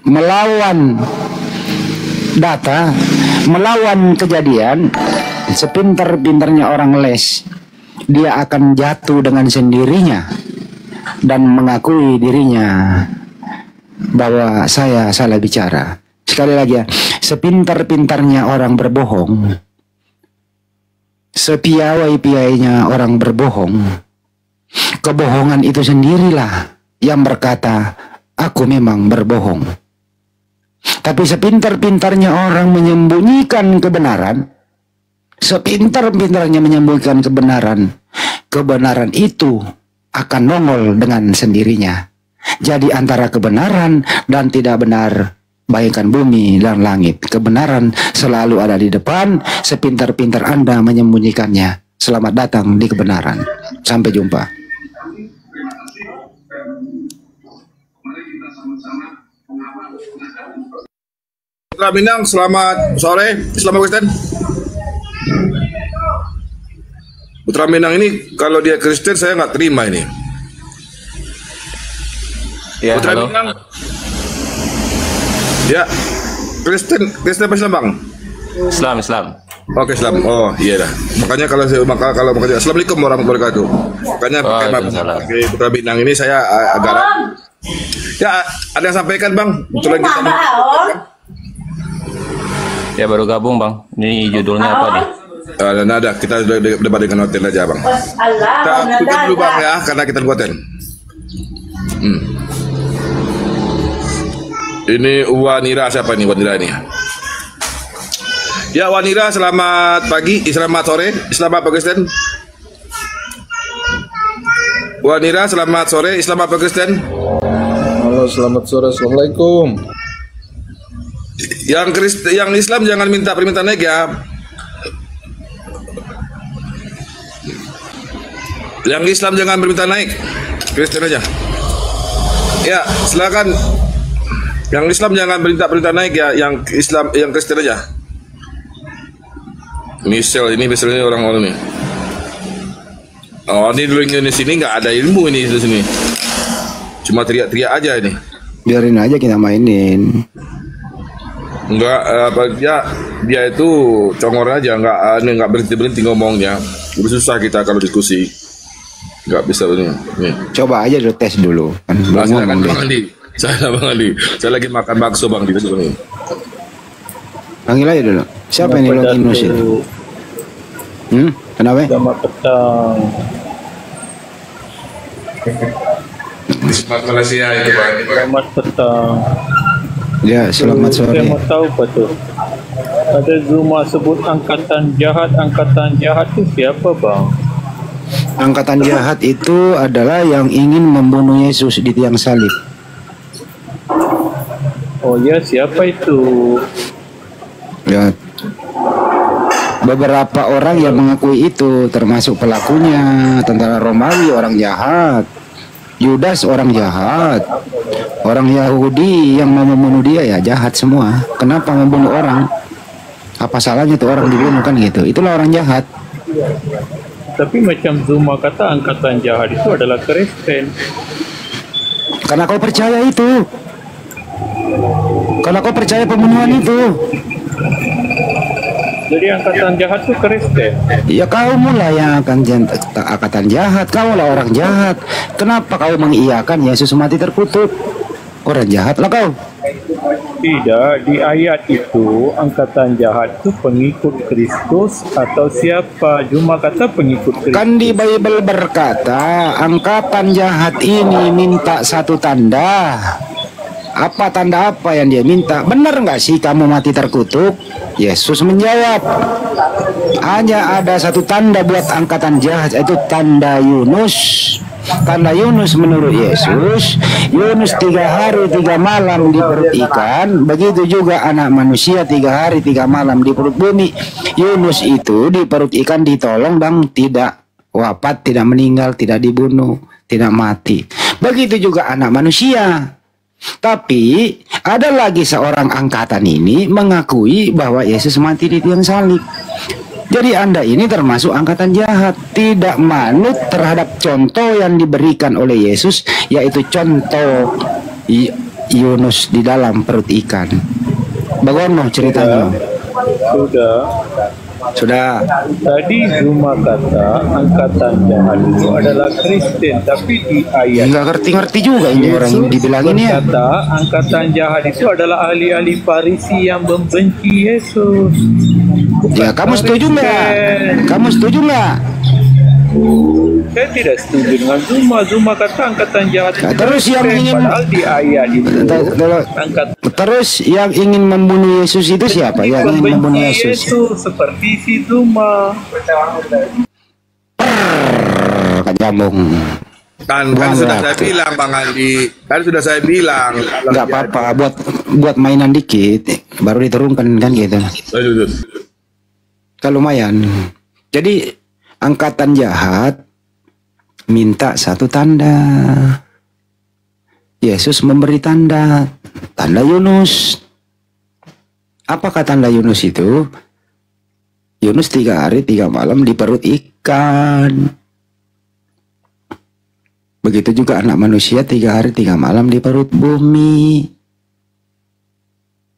melawan data, melawan kejadian, sepintar-pintarnya orang les, dia akan jatuh dengan sendirinya. dan mengakui dirinya bahwa saya salah bicara. Sekali lagi ya, sepintar-pintarnya orang berbohong, sepiawai-piawainya orang berbohong, kebohongan itu sendirilah yang berkata, aku memang berbohong. Tapi sepintar-pintarnya orang menyembunyikan kebenaran, sepintar-pintarnya menyembunyikan kebenaran, kebenaran itu akan nongol dengan sendirinya. Jadi antara kebenaran dan tidak benar, bayangkan bumi dan langit. Kebenaran selalu ada di depan, sepintar-pintar Anda menyembunyikannya. Selamat datang di kebenaran. Sampai jumpa. Putra Minang, selamat sore. Selamat Kristen. Putra Minang ini kalau dia Kristen saya nggak terima ini. Ya, Putra halo. Minang. Ya, Kristen apa Islam bang? Islam. Oke, Islam. Oh iya dah. Makanya kalau makanya Assalamualaikum warahmatullahi wabarakatuh. Makanya pakai Putra Minang ini saya agak. Ya, ada yang sampaikan bang. Kebetulan kita Ya baru gabung bang. Ini judulnya apa nih? ada kita debat dengan hotel aja bang. Kita tutup dulu bang ya, karena kita hotel. Ini Wanira, siapa ini Wanira ini? Ya Wanira, selamat pagi, selamat sore, selamat pagi Kristen. Wanira, selamat sore, selamat pagi Kristen. Halo, selamat sore, assalamualaikum. Yang Islam jangan minta permintaan naik ya. Yang Islam jangan permintaan naik, Kristen aja. Ya silakan. Yang Islam jangan perintah naik ya, yang Islam, yang Kristen aja. Michelle ini orang-orang nih. Oh ini dulu di sini nggak ada ilmu ini di sini. Cuma teriak-teriak aja ini. Biarin aja kita mainin. Enggak dia itu congor aja, nggak berhenti ngomongnya. Lebih susah kita kalau diskusi. Nggak bisa ini. Coba aja dulu tes dulu. Silakan Bang Andi. Bang Andi. Saya lagi makan bakso Bang di sini. Panggil aja dulu. Siapa ini Longinus itu? Kenapa? Selamat petang. Selamat Malaysia itu Bang. Selamat petang. Ya, selamat sore. Saya mau tahu betul. Ada Zuma sebut angkatan jahat itu siapa bang? Angkatan jahat itu adalah yang ingin membunuh Yesus di tiang salib. Oh ya, siapa itu? Ya, beberapa orang yang mengakui itu, termasuk pelakunya, tentara Romawi orang jahat, Yudas orang jahat, orang Yahudi yang mau membunuh dia ya jahat semua. Kenapa membunuh orang? Apa salahnya tuh orang dibunuh kan gitu? Itulah orang jahat. Tapi macam Zuma kata angkatan jahat itu adalah Kristen. Karena kau percaya itu. Karena kau percaya pembunuhan itu. Jadi angkatan jahat itu Kristen. Ya kau mulai yang angkatan jahat. Kau lah orang jahat. Kenapa kau mengiyakan Yesus mati terkutuk? Orang jahat lah kau. Tidak, di ayat itu angkatan jahat itu pengikut Kristus atau siapa? Cuma kata pengikut Kristus. Kan di Bible berkata angkatan jahat ini minta satu tanda. Apa tanda apa yang dia minta? Benar nggak sih kamu mati terkutuk? Yesus menjawab, hanya ada satu tanda buat angkatan jahat, yaitu tanda Yunus. Tanda Yunus menurut Yesus, Yunus 3 hari 3 malam di perut ikan. Begitu juga anak manusia 3 hari 3 malam di perut bumi. Yunus itu di perut ikan ditolong dan tidak wafat, tidak meninggal, tidak dibunuh, tidak mati. Begitu juga anak manusia. Tapi ada lagi seorang angkatan ini mengakui bahwa Yesus mati di tiang salib. Jadi Anda ini termasuk angkatan jahat, tidak manut terhadap contoh yang diberikan oleh Yesus, yaitu contoh Yunus di dalam perut ikan. Bagaimana ceritanya? Sudah. Sudah. Tadi Zuma kata angkatan jahat itu adalah Kristen, tapi di ayat Nggak ngerti-ngerti juga ini orang yang dibilangin ya. kata angkatan jahat itu adalah ahli-ahli Farisi yang membenci Yesus. Ya, kamu setuju nggak? Kamu setuju nggak? Saya tidak setuju dengan Zuma. Zuma kata angkatan jahat itu Terus yang Kristen, ingin padahal di ayat itu Terus yang ingin membunuh Yesus itu siapa? Yang ingin membunuh Yesus? Seperti si Zuma. Kan nyambung. Kan sudah saya bilang Bang Andi, kan sudah saya bilang. Nggak apa-apa, buat mainan dikit, baru diturunkan kan gitu. Kalau lumayan. Jadi angkatan jahat minta satu tanda. Yesus memberi tanda Yunus. Apakah tanda Yunus itu? Yunus 3 hari 3 malam di perut ikan. Begitu juga anak manusia 3 hari 3 malam di perut bumi.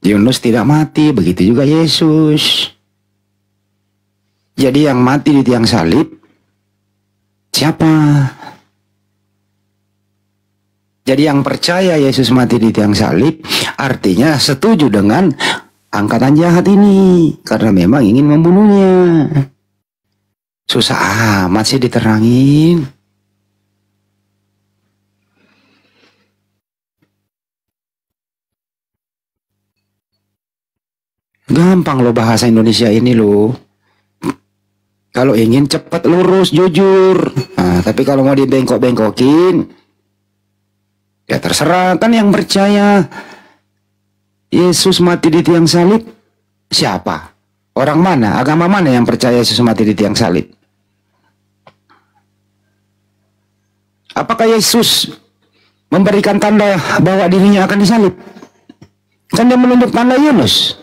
Yunus tidak mati, begitu juga Yesus. Jadi yang mati di tiang salib siapa? Jadi yang percaya Yesus mati di tiang salib artinya setuju dengan angkatan jahat ini karena memang ingin membunuhnya. Susah amat sih diterangin. Gampang loh bahasa Indonesia ini loh. Kalau ingin cepat lurus jujur. Nah, tapi kalau mau dibengkok-bengkokin, ya terserah. Kan yang percaya Yesus mati di tiang salib siapa? Orang mana? Agama mana yang percaya Yesus mati di tiang salib? Apakah Yesus memberikan tanda bahwa dirinya akan disalib? Kan dia menunjuk tanda Yunus.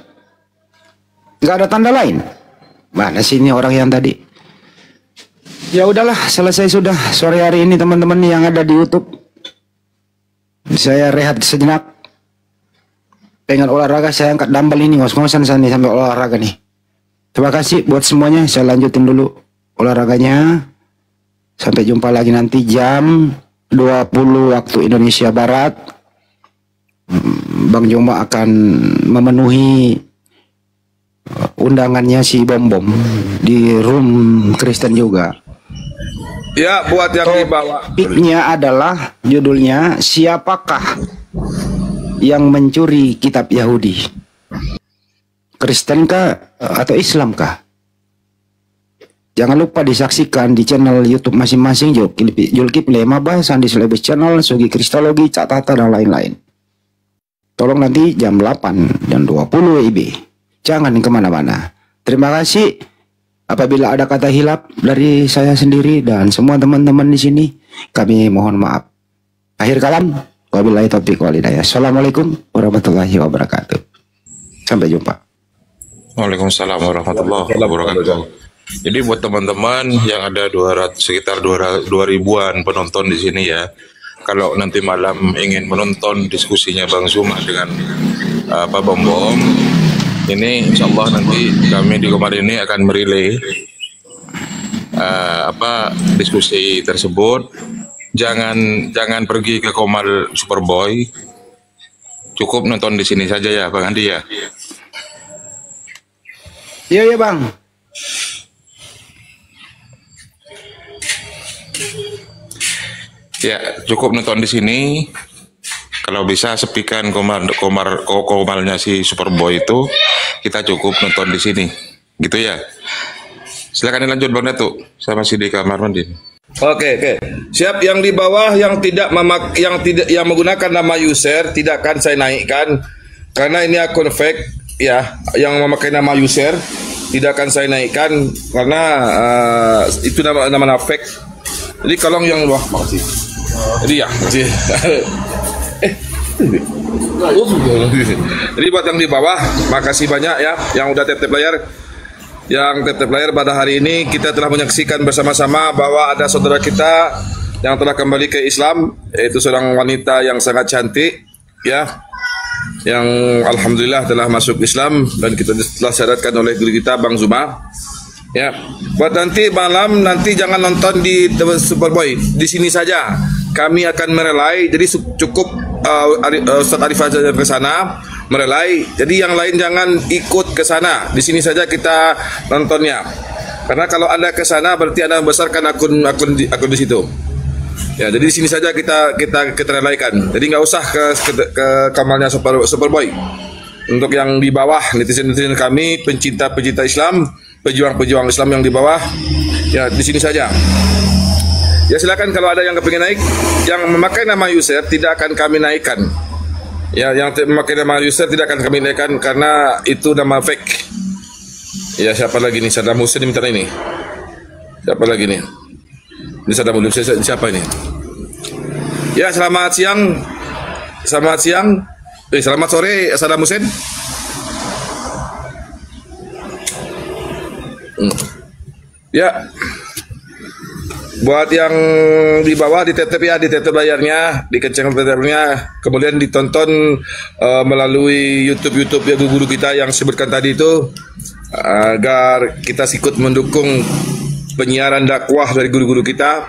Gak ada tanda lain. Mana sih ini orang yang tadi? Ya udahlah, selesai sudah sore hari ini teman-teman yang ada di YouTube. Saya rehat sejenak. Pengen olahraga, saya angkat dumbbell ini, ngos-ngosan saya nih sampai olahraga nih. Terima kasih buat semuanya. Saya lanjutin dulu olahraganya. Sampai jumpa lagi nanti jam 20 waktu Indonesia Barat. Bang Joma akan memenuhi undangannya si Bom di room Kristen juga. Ya, buat yang dibawa. Topiknya adalah judulnya siapakah yang mencuri kitab Yahudi? Kristen kah atau Islam kah? Jangan lupa disaksikan di channel YouTube masing-masing Zulkifli Bahasan di Selebes Channel, Sugi Kristologi, Catata dan lain-lain. Tolong nanti jam 8 dan 20 WIB. Jangan kemana-mana. Terima kasih. Apabila ada kata hilap dari saya sendiri dan semua teman-teman di sini, kami mohon maaf. Akhir kalam, wabillahi taufiq wal hidayah. Assalamualaikum warahmatullahi wabarakatuh. Sampai jumpa. Waalaikumsalam warahmatullahi wabarakatuh. Jadi buat teman-teman yang ada sekitar 2.000-an penonton di sini ya, kalau nanti malam ingin menonton diskusinya Bang Zuma dengan Pak Bom, ini insya Allah nanti kami di Komar ini akan merilai diskusi tersebut. Jangan pergi ke Komar Superboy, cukup nonton di sini saja ya Bang Andi ya. Iya Bang. Ya cukup nonton di sini. Kalau bisa sepikan komarnya si Superboy itu, kita cukup nonton di sini, gitu ya. Silakan lanjut Bang Datuk. Saya masih di kamar mandi. Oke. Siap yang di bawah yang yang menggunakan nama user tidak akan saya naikkan karena ini akun fake ya, yang memakai nama user tidak akan saya naikkan karena itu nama fake. Jadi kalau yang wah makasih. Jadi ya, jadi buat yang di bawah, makasih banyak ya yang udah tap layar. Yang tap layar pada hari ini kita telah menyaksikan bersama-sama bahwa ada saudara kita yang telah kembali ke Islam, yaitu seorang wanita yang sangat cantik ya, yang alhamdulillah telah masuk Islam dan kita telah syaratkan oleh guru kita Bang Zuma. Ya, buat nanti malam nanti jangan nonton di Superboy, di sini saja. Kami akan merelai, jadi cukup Ustaz Arif saja ke sana merelai. Jadi yang lain jangan ikut ke sana. Di sini saja kita nontonnya. Karena kalau Anda ke sana berarti Anda membesarkan akun di situ. Ya, jadi di sini saja kita relaikan. Jadi nggak usah ke kamarnya Superboy. Untuk yang di bawah netizen kami, pencinta Islam, pejuang Islam yang di bawah, ya di sini saja. Ya silakan kalau ada yang kepingin naik, yang memakai nama user tidak akan kami naikkan. Ya, yang memakai nama user tidak akan kami naikkan karena itu nama fake. Ya, siapa lagi nih? Saddam Hussein minta ini. Siapa lagi nih? Ini Saddam Hussein, siapa ini? Ya, selamat siang. Selamat sore Saddam Hussein. Ya, buat yang di bawah ditetep ya, ditetep layarnya, dikencangkan tetepnya, kemudian ditonton melalui YouTube ya guru kita yang sebutkan tadi itu, agar kita ikut mendukung penyiaran dakwah dari guru-guru kita.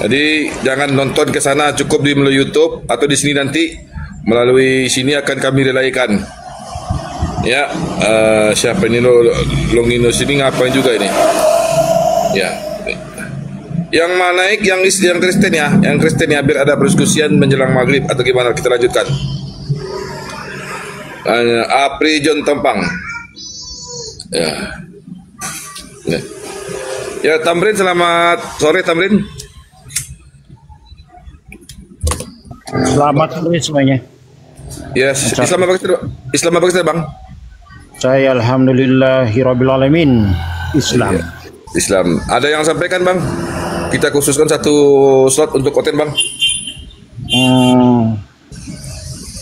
Jadi jangan nonton ke sana, cukup di melalui YouTube atau di sini nanti melalui sini akan kami relaikan. Ya, siapa ini Longinus ini ngapain juga ini? Ya, yang mana naik yang Kristen ya, biar ada persekusian menjelang maghrib atau gimana? Kita lanjutkan. Apri John Tempang. Ya, Tamrin, selamat sore Tamrin. Selamat sore semuanya. Yes, Islam apa kita Bang? Saya alhamdulillahirabbil alamin. Islam. Ada yang sampaikan Bang? Kita khususkan satu slot untuk konten Bang.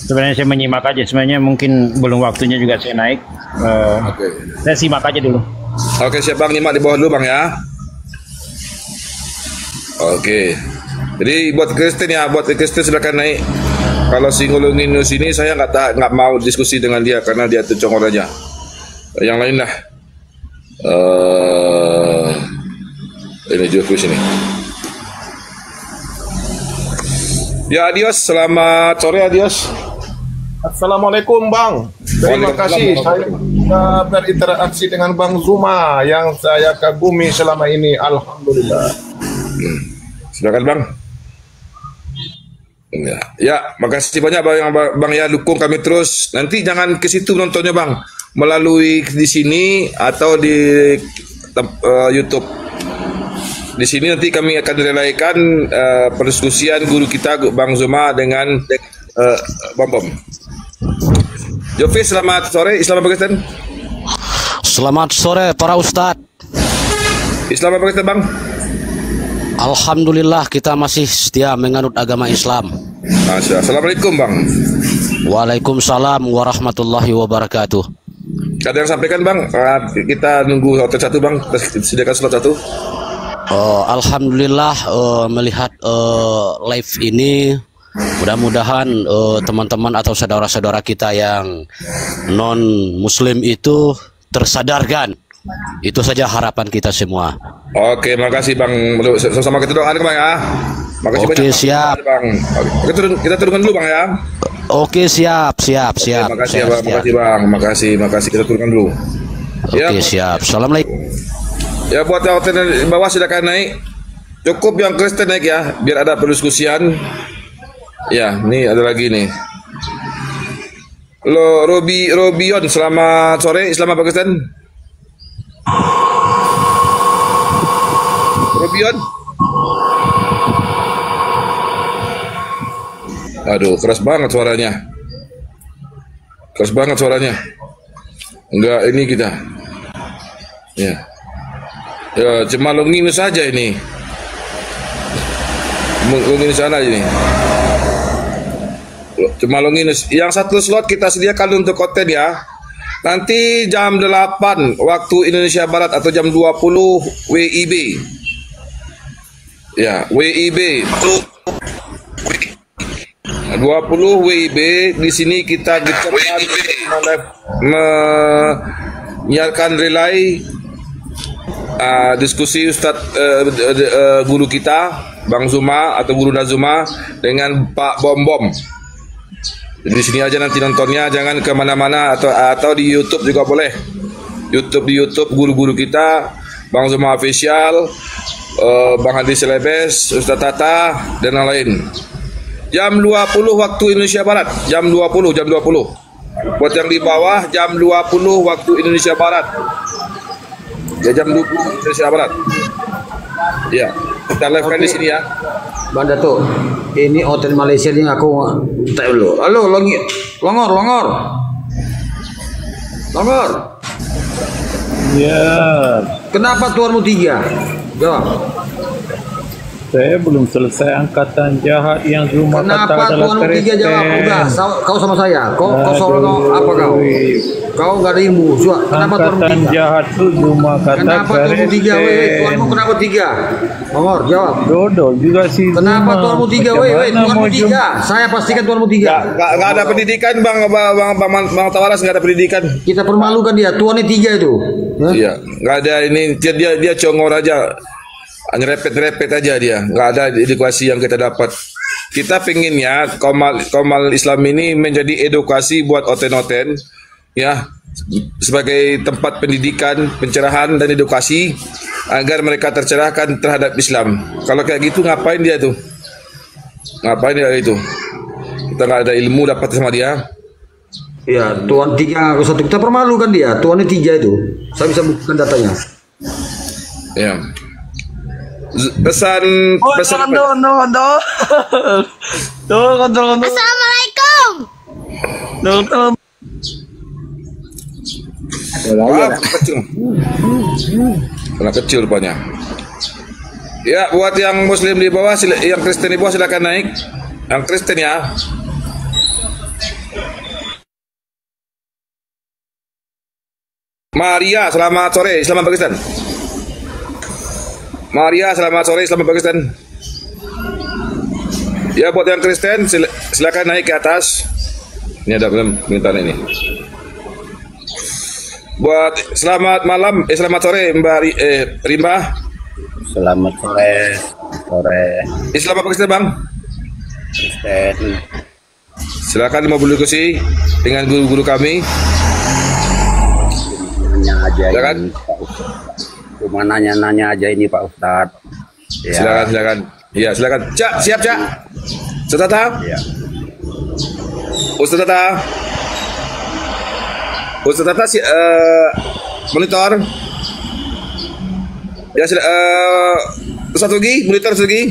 Sebenarnya saya menyimak aja. Sebenarnya mungkin belum waktunya juga saya naik. Saya simak aja dulu. Oke, siap Bang, nyimak di bawah dulu Bang ya. Oke. Jadi buat Kristen silakan naik. Kalau Singgulunginus ini saya nggak mau diskusi dengan dia karena dia tercongor aja. Yang lain lah. Ini juga sini. Ya, adios. Selamat sore, adios. Assalamualaikum Bang. Terima kasih saya berinteraksi dengan Bang Zuma yang saya kagumi selama ini. Alhamdulillah. Silakan Bang. Ya, makasih banyak Bang ya, dukung kami terus. Nanti jangan ke situ nontonnya Bang, melalui di sini atau di YouTube. Di sini nanti kami akan relaikan persekusian guru kita Bang Zuma dengan Bang Bom. Jofi, selamat sore. Islam apa Kristen? Selamat sore para ustadz. Islam apa Kristen Bang? Alhamdulillah kita masih setia menganut agama Islam. Assalamualaikum Bang. Waalaikumsalam warahmatullahi wabarakatuh. Ada yang sampaikan Bang? Kita nunggu hotel satu Bang. Sediakan slot satu. Alhamdulillah melihat live ini, mudah-mudahan teman-teman atau saudara-saudara kita yang non Muslim itu tersadarkan. Itu saja harapan kita semua. Oke, makasih Bang. Sama kita doakan Bang ya. Makasih Oke, banyak siap Bang. Kita turunkan dulu Bang ya. Oke, siap. Oke, makasih Bang. Makasih Bang. Makasih. Kita turunkan dulu. Oke, siap. Assalamualaikum. Ya, buat yang di bawah silakan naik. Cukup yang Kristen naik ya, biar ada pendiskusian. Ya, nih ada lagi nih. Robion, selamat sore. Islam apa Kristen? Robion. Aduh, keras banget suaranya. Enggak, ini kita. Ya, cuma Longinus saja ini. Longinus sana ini. Cuma Longinus. Yang satu slot kita sediakan untuk konten ya. Nanti jam 8 waktu Indonesia Barat atau jam 20 WIB. Ya, WIB. 20 WIB di sini kita menyiarkan relay diskusi Ustadz guru kita Bang Zuma atau Guru Nazuma dengan Pak Bom Bom. Jadi di sini aja nanti nontonnya, jangan kemana-mana, atau di YouTube juga boleh. Di YouTube guru-guru kita, Bang Zuma Official, Bang Hadi Selebes, Ustadz Tata dan lain. Jam 20 waktu Indonesia Barat, jam 20. Buat yang di bawah jam 20 waktu Indonesia Barat. Ya jam 20 Indonesia Barat. Ya, kita live kan di sini ya. Bang Dato, ini hotel Malaysia ini aku tak dulu. Halo, Longor. Ya. Kenapa tuanmu 3? Jawab. Saya belum selesai angkatan jahat yang Zuma kata adalah tuanmu 3 jawab? Udah, kau sama saya. Kau soal apa kau? Kau nggak ada ilmu. Kenapa tuanmu 3? Angkatan jahat itu Zuma kata. Kenapa tuanmu 3? Tuanmu kenapa 3? Longor, jawab. Dodol juga sih. Kenapa tuanmu 3? Tuanmu 3. Saya pastikan tuanmu 3. Nggak ada pendidikan Bang Tawaras, nggak ada pendidikan. Kita permalukan dia. Tuannya 3 itu. Iya, nggak ada ini. Dia congor aja. Nyerepet aja dia, nggak ada edukasi yang kita dapat. Kita pinginnya Komal Islam ini menjadi edukasi buat oten-oten, ya, sebagai tempat pendidikan, pencerahan dan edukasi agar mereka tercerahkan terhadap Islam. Kalau kayak gitu ngapain dia tuh? Ngapain dia itu? Kita nggak ada ilmu dapat sama dia. Ya, tuan 3 aku 1. Kita permalukan dia. Tuannya 3 itu. Saya bisa buktikan datanya. Ya. Pesan. Assalamualaikum. Anak kecil rupanya. Ya, buat yang Muslim di bawah, yang Kristen di bawah silakan naik. Yang Kristen ya. Maria, selamat sore, selamat Pakistan. Maria, selamat sore, selamat Pakistan. Ya, buat yang Kristen silakan naik ke atas. Ini ada permintaan ini. Buat selamat malam, selamat sore Mbak Rimba. Selamat sore. Selamat Pakistan Bang. Kristen. Silakan mau berdiskusi dengan guru-guru kami. Silakan. Cuma nanya aja ini Pak Ustadz. Ya. Silakan. Iya, silakan. Cak, siap Cak. Ustadz Tata. Ya. Ustadz Tata monitor. Ya, Ustadz Tugi, monitor Ustadz Tugi.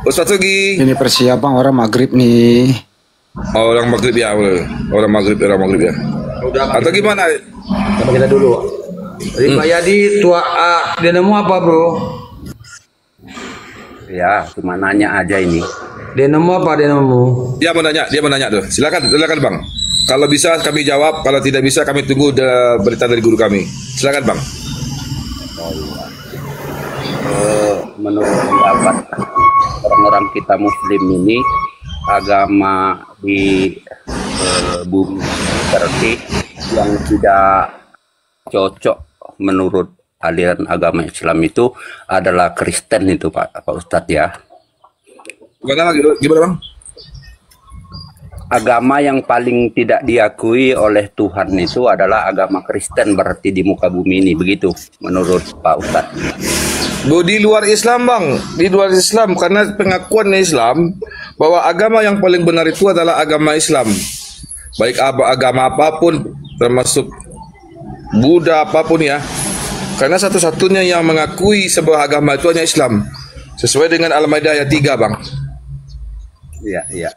Ustadz Tugi. Ini persiapan orang maghrib nih. Oh, orang maghrib ya, orang maghrib ya. Atau gimana? Coba kita dulu. Rimba Yadi, dia nemu apa bro? Ya, cuma nanya aja ini. Dia nemu apa? Dia mau nanya tuh. Silakan Bang. Kalau bisa kami jawab, kalau tidak bisa kami tunggu berita dari guru kami. Silakan Bang. Menurut pendapat orang-orang kita Muslim ini, agama di bumi berarti yang tidak cocok menurut aliran agama Islam itu adalah Kristen itu Pak Ustadz ya. Gimana Bang? Agama yang paling tidak diakui oleh Tuhan itu adalah agama Kristen berarti di muka bumi ini, begitu menurut Pak Ustadz. Di luar Islam Bang, di luar Islam, karena pengakuan Islam bahwa agama yang paling benar itu adalah agama Islam. Baik agama apapun, termasuk Buddha apapun ya. Karena satu-satunya yang mengakui sebuah agama itu hanya Islam. Sesuai dengan Al-Maidah ayat 3 Bang. Iya.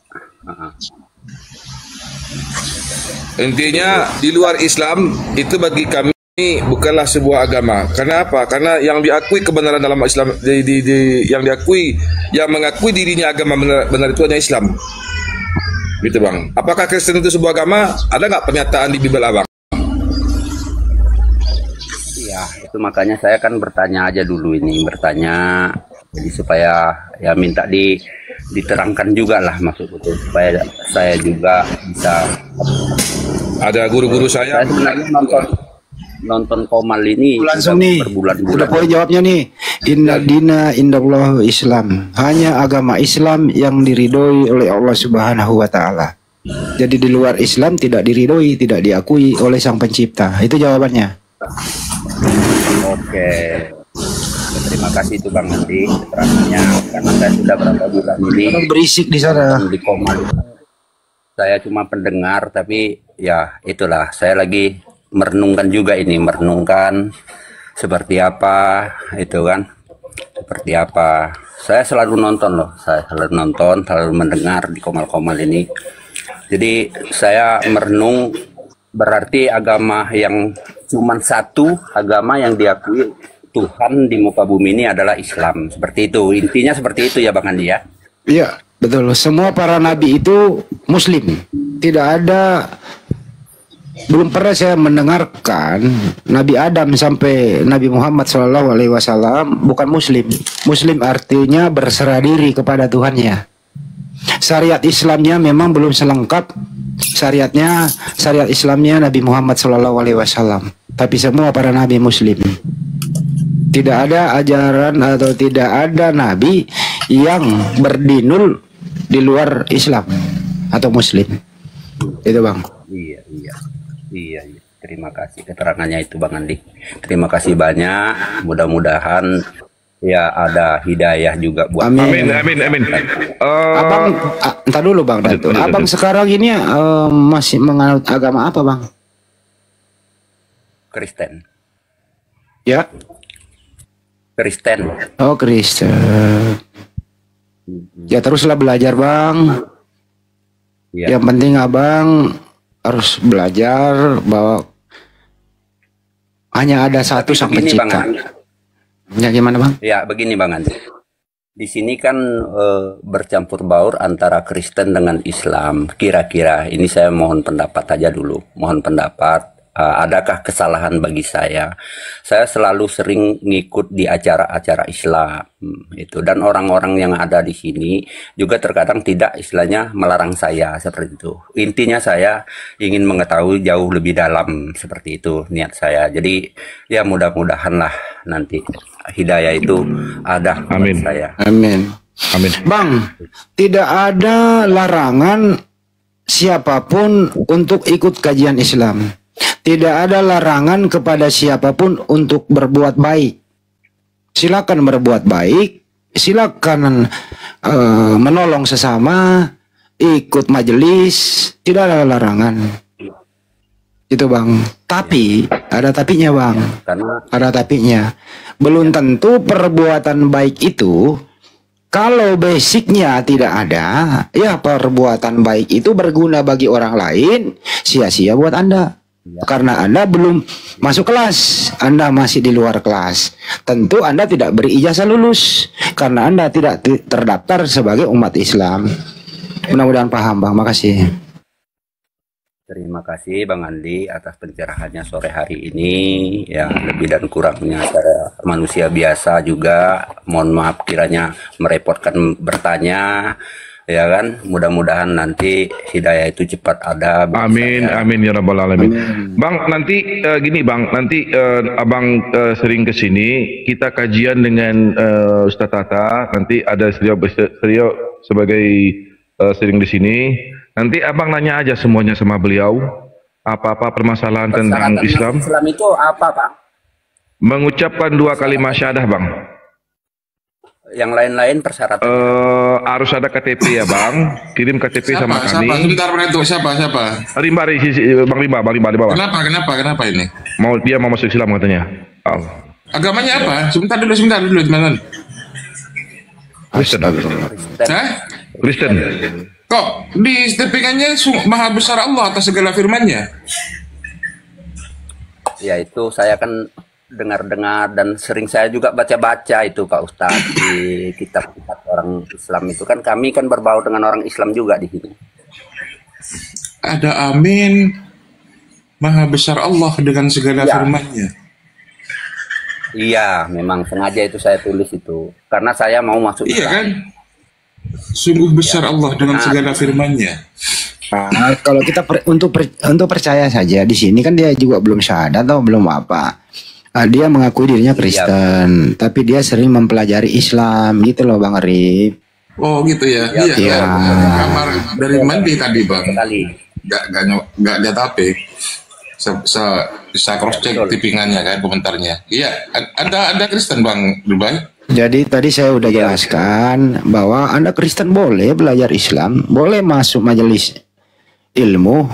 Intinya di luar Islam itu bagi kami bukanlah sebuah agama. Karena apa? Karena yang diakui kebenaran dalam Islam, yang mengakui dirinya agama benar itu hanya Islam. Gitu Bang. Apakah Kristen itu sebuah agama? Ada nggak pernyataan di Bible Abang? Ya, itu makanya saya kan bertanya aja dulu ini, jadi supaya ya minta diterangkan juga lah maksud betul, supaya saya juga bisa. Ada guru-guru saya sebenarnya nonton nonton Komal ini langsung nih. berbulan-bulan. Udah poin jawabnya nih. Inna dina indallah Islam. Hanya agama Islam yang diridhoi oleh Allah Subhanahu wa taala. Jadi di luar Islam tidak diridhoi, tidak diakui oleh Sang Pencipta. Itu jawabannya. Oke. Terima kasih itu Bang Andi keterangannya, karena saya sudah berapa bulan ini berisik di sana di Komal. Saya cuma pendengar, tapi ya itulah, saya lagi merenungkan juga ini, merenungkan seperti apa itu kan, seperti apa. Saya selalu nonton loh, saya selalu nonton, selalu mendengar di Komal-Komal ini. Jadi saya merenung, berarti agama yang cuma satu agama yang diakui Tuhan di muka bumi ini adalah Islam. Seperti itu, intinya seperti itu ya Bang Andi ya. Iya, betul. Semua para nabi itu Muslim. Tidak ada, belum pernah saya mendengarkan Nabi Adam sampai Nabi Muhammad SAW bukan Muslim. Muslim artinya berserah diri kepada Tuhannya. Syariat Islamnya memang belum selengkap syariat Islamnya Nabi Muhammad SAW. Tapi semua para nabi Muslim. Tidak ada ajaran atau tidak ada nabi yang berdinul di luar Islam atau Muslim. Itu Bang. Iya. Terima kasih keterangannya itu Bang Andi. Terima kasih banyak. Mudah-mudahan ya ada hidayah juga buat. Amin. Abang, entar dulu Bang Dato. Abang sekarang ini masih menganut agama apa Bang? Kristen. Ya. Kristen. Oh Kristen. Ya teruslah belajar Bang. Ya. Yang penting Abang harus belajar bahwa hanya ada satu Sang Pencipta. Ya gimana Bang? Ya begini Bang Andi. Di sini kan bercampur baur antara Kristen dengan Islam. Kira-kira ini saya mohon pendapat aja dulu. Mohon pendapat. Adakah kesalahan bagi saya? Saya selalu sering ngikut di acara-acara Islam itu, dan orang-orang yang ada di sini juga terkadang tidak istilahnya melarang saya seperti itu. Intinya saya ingin mengetahui jauh lebih dalam seperti itu niat saya. Jadi ya mudah-mudahan lah nanti hidayah itu ada. Amin. Saya. Amin. Bang, tidak ada larangan siapapun untuk ikut kajian Islam. Tidak ada larangan kepada siapapun untuk berbuat baik. Silakan berbuat baik, silakan menolong sesama, ikut majelis, tidak ada larangan. Itu Bang. Tapi ada tapinya Bang. Ada tapinya. Belum tentu perbuatan baik itu, kalau basicnya tidak ada, ya perbuatan baik itu berguna bagi orang lain, sia-sia buat Anda. Karena Anda belum masuk kelas, Anda masih di luar kelas. Tentu Anda tidak berijazah lulus, karena Anda tidak terdaftar sebagai umat Islam. Mudah-mudahan paham Bang, makasih. Terima kasih Bang Andi atas pencerahannya sore hari ini. Ya lebih dan kurangnya saya manusia biasa juga. Mohon maaf kiranya merepotkan bertanya. Ya kan, mudah-mudahan nanti hidayah itu cepat ada. Amin ya rabbal alamin. Bang, nanti gini Bang, nanti Abang sering ke sini, kita kajian dengan Ustaz Tata. Nanti ada beliau sebagai sering di sini. Nanti Abang nanya aja semuanya sama beliau, apa-apa permasalahan tentang Islam. Islam itu apa Pak? Mengucapkan 2 kalimat syahadah Bang. Yang lain-lain persyaratan harus ada KTP ya Bang. Kirim KTP sama kami. Sebentar itu siapa? Bang Rimba. Kenapa ini? Dia mau masuk Islam katanya. Agamanya apa? Sebentar dulu. Kristen. Kok di STPK-nya Maha Besar Allah atas segala firman-Nya? Ya itu saya kan dengar-dengar dan sering saya juga baca-baca itu Pak Ustadz di kitab-kitab orang Islam itu kan, kami kan berbau dengan orang Islam juga di sini. Ada amin Maha Besar Allah dengan segala firman-Nya. Iya, memang sengaja itu saya tulis itu karena saya mau masuk. Iya kan? Sungguh besar Allah dengan segala firman-Nya. Kalau kita untuk percaya saja di sini kan dia juga belum syahadat atau belum apa. Dia mengakui dirinya Kristen, tapi dia sering mempelajari Islam gitu loh Bang Arif. Oh gitu ya. Iya. Kamar dari mandi tadi Bang. Gak lihat HP. Bisa cross check tippingannya kan komentarnya. Iya, ada Kristen Bang Dubai. Jadi tadi saya udah jelaskan bahwa Anda Kristen boleh belajar Islam, boleh masuk majelis ilmu,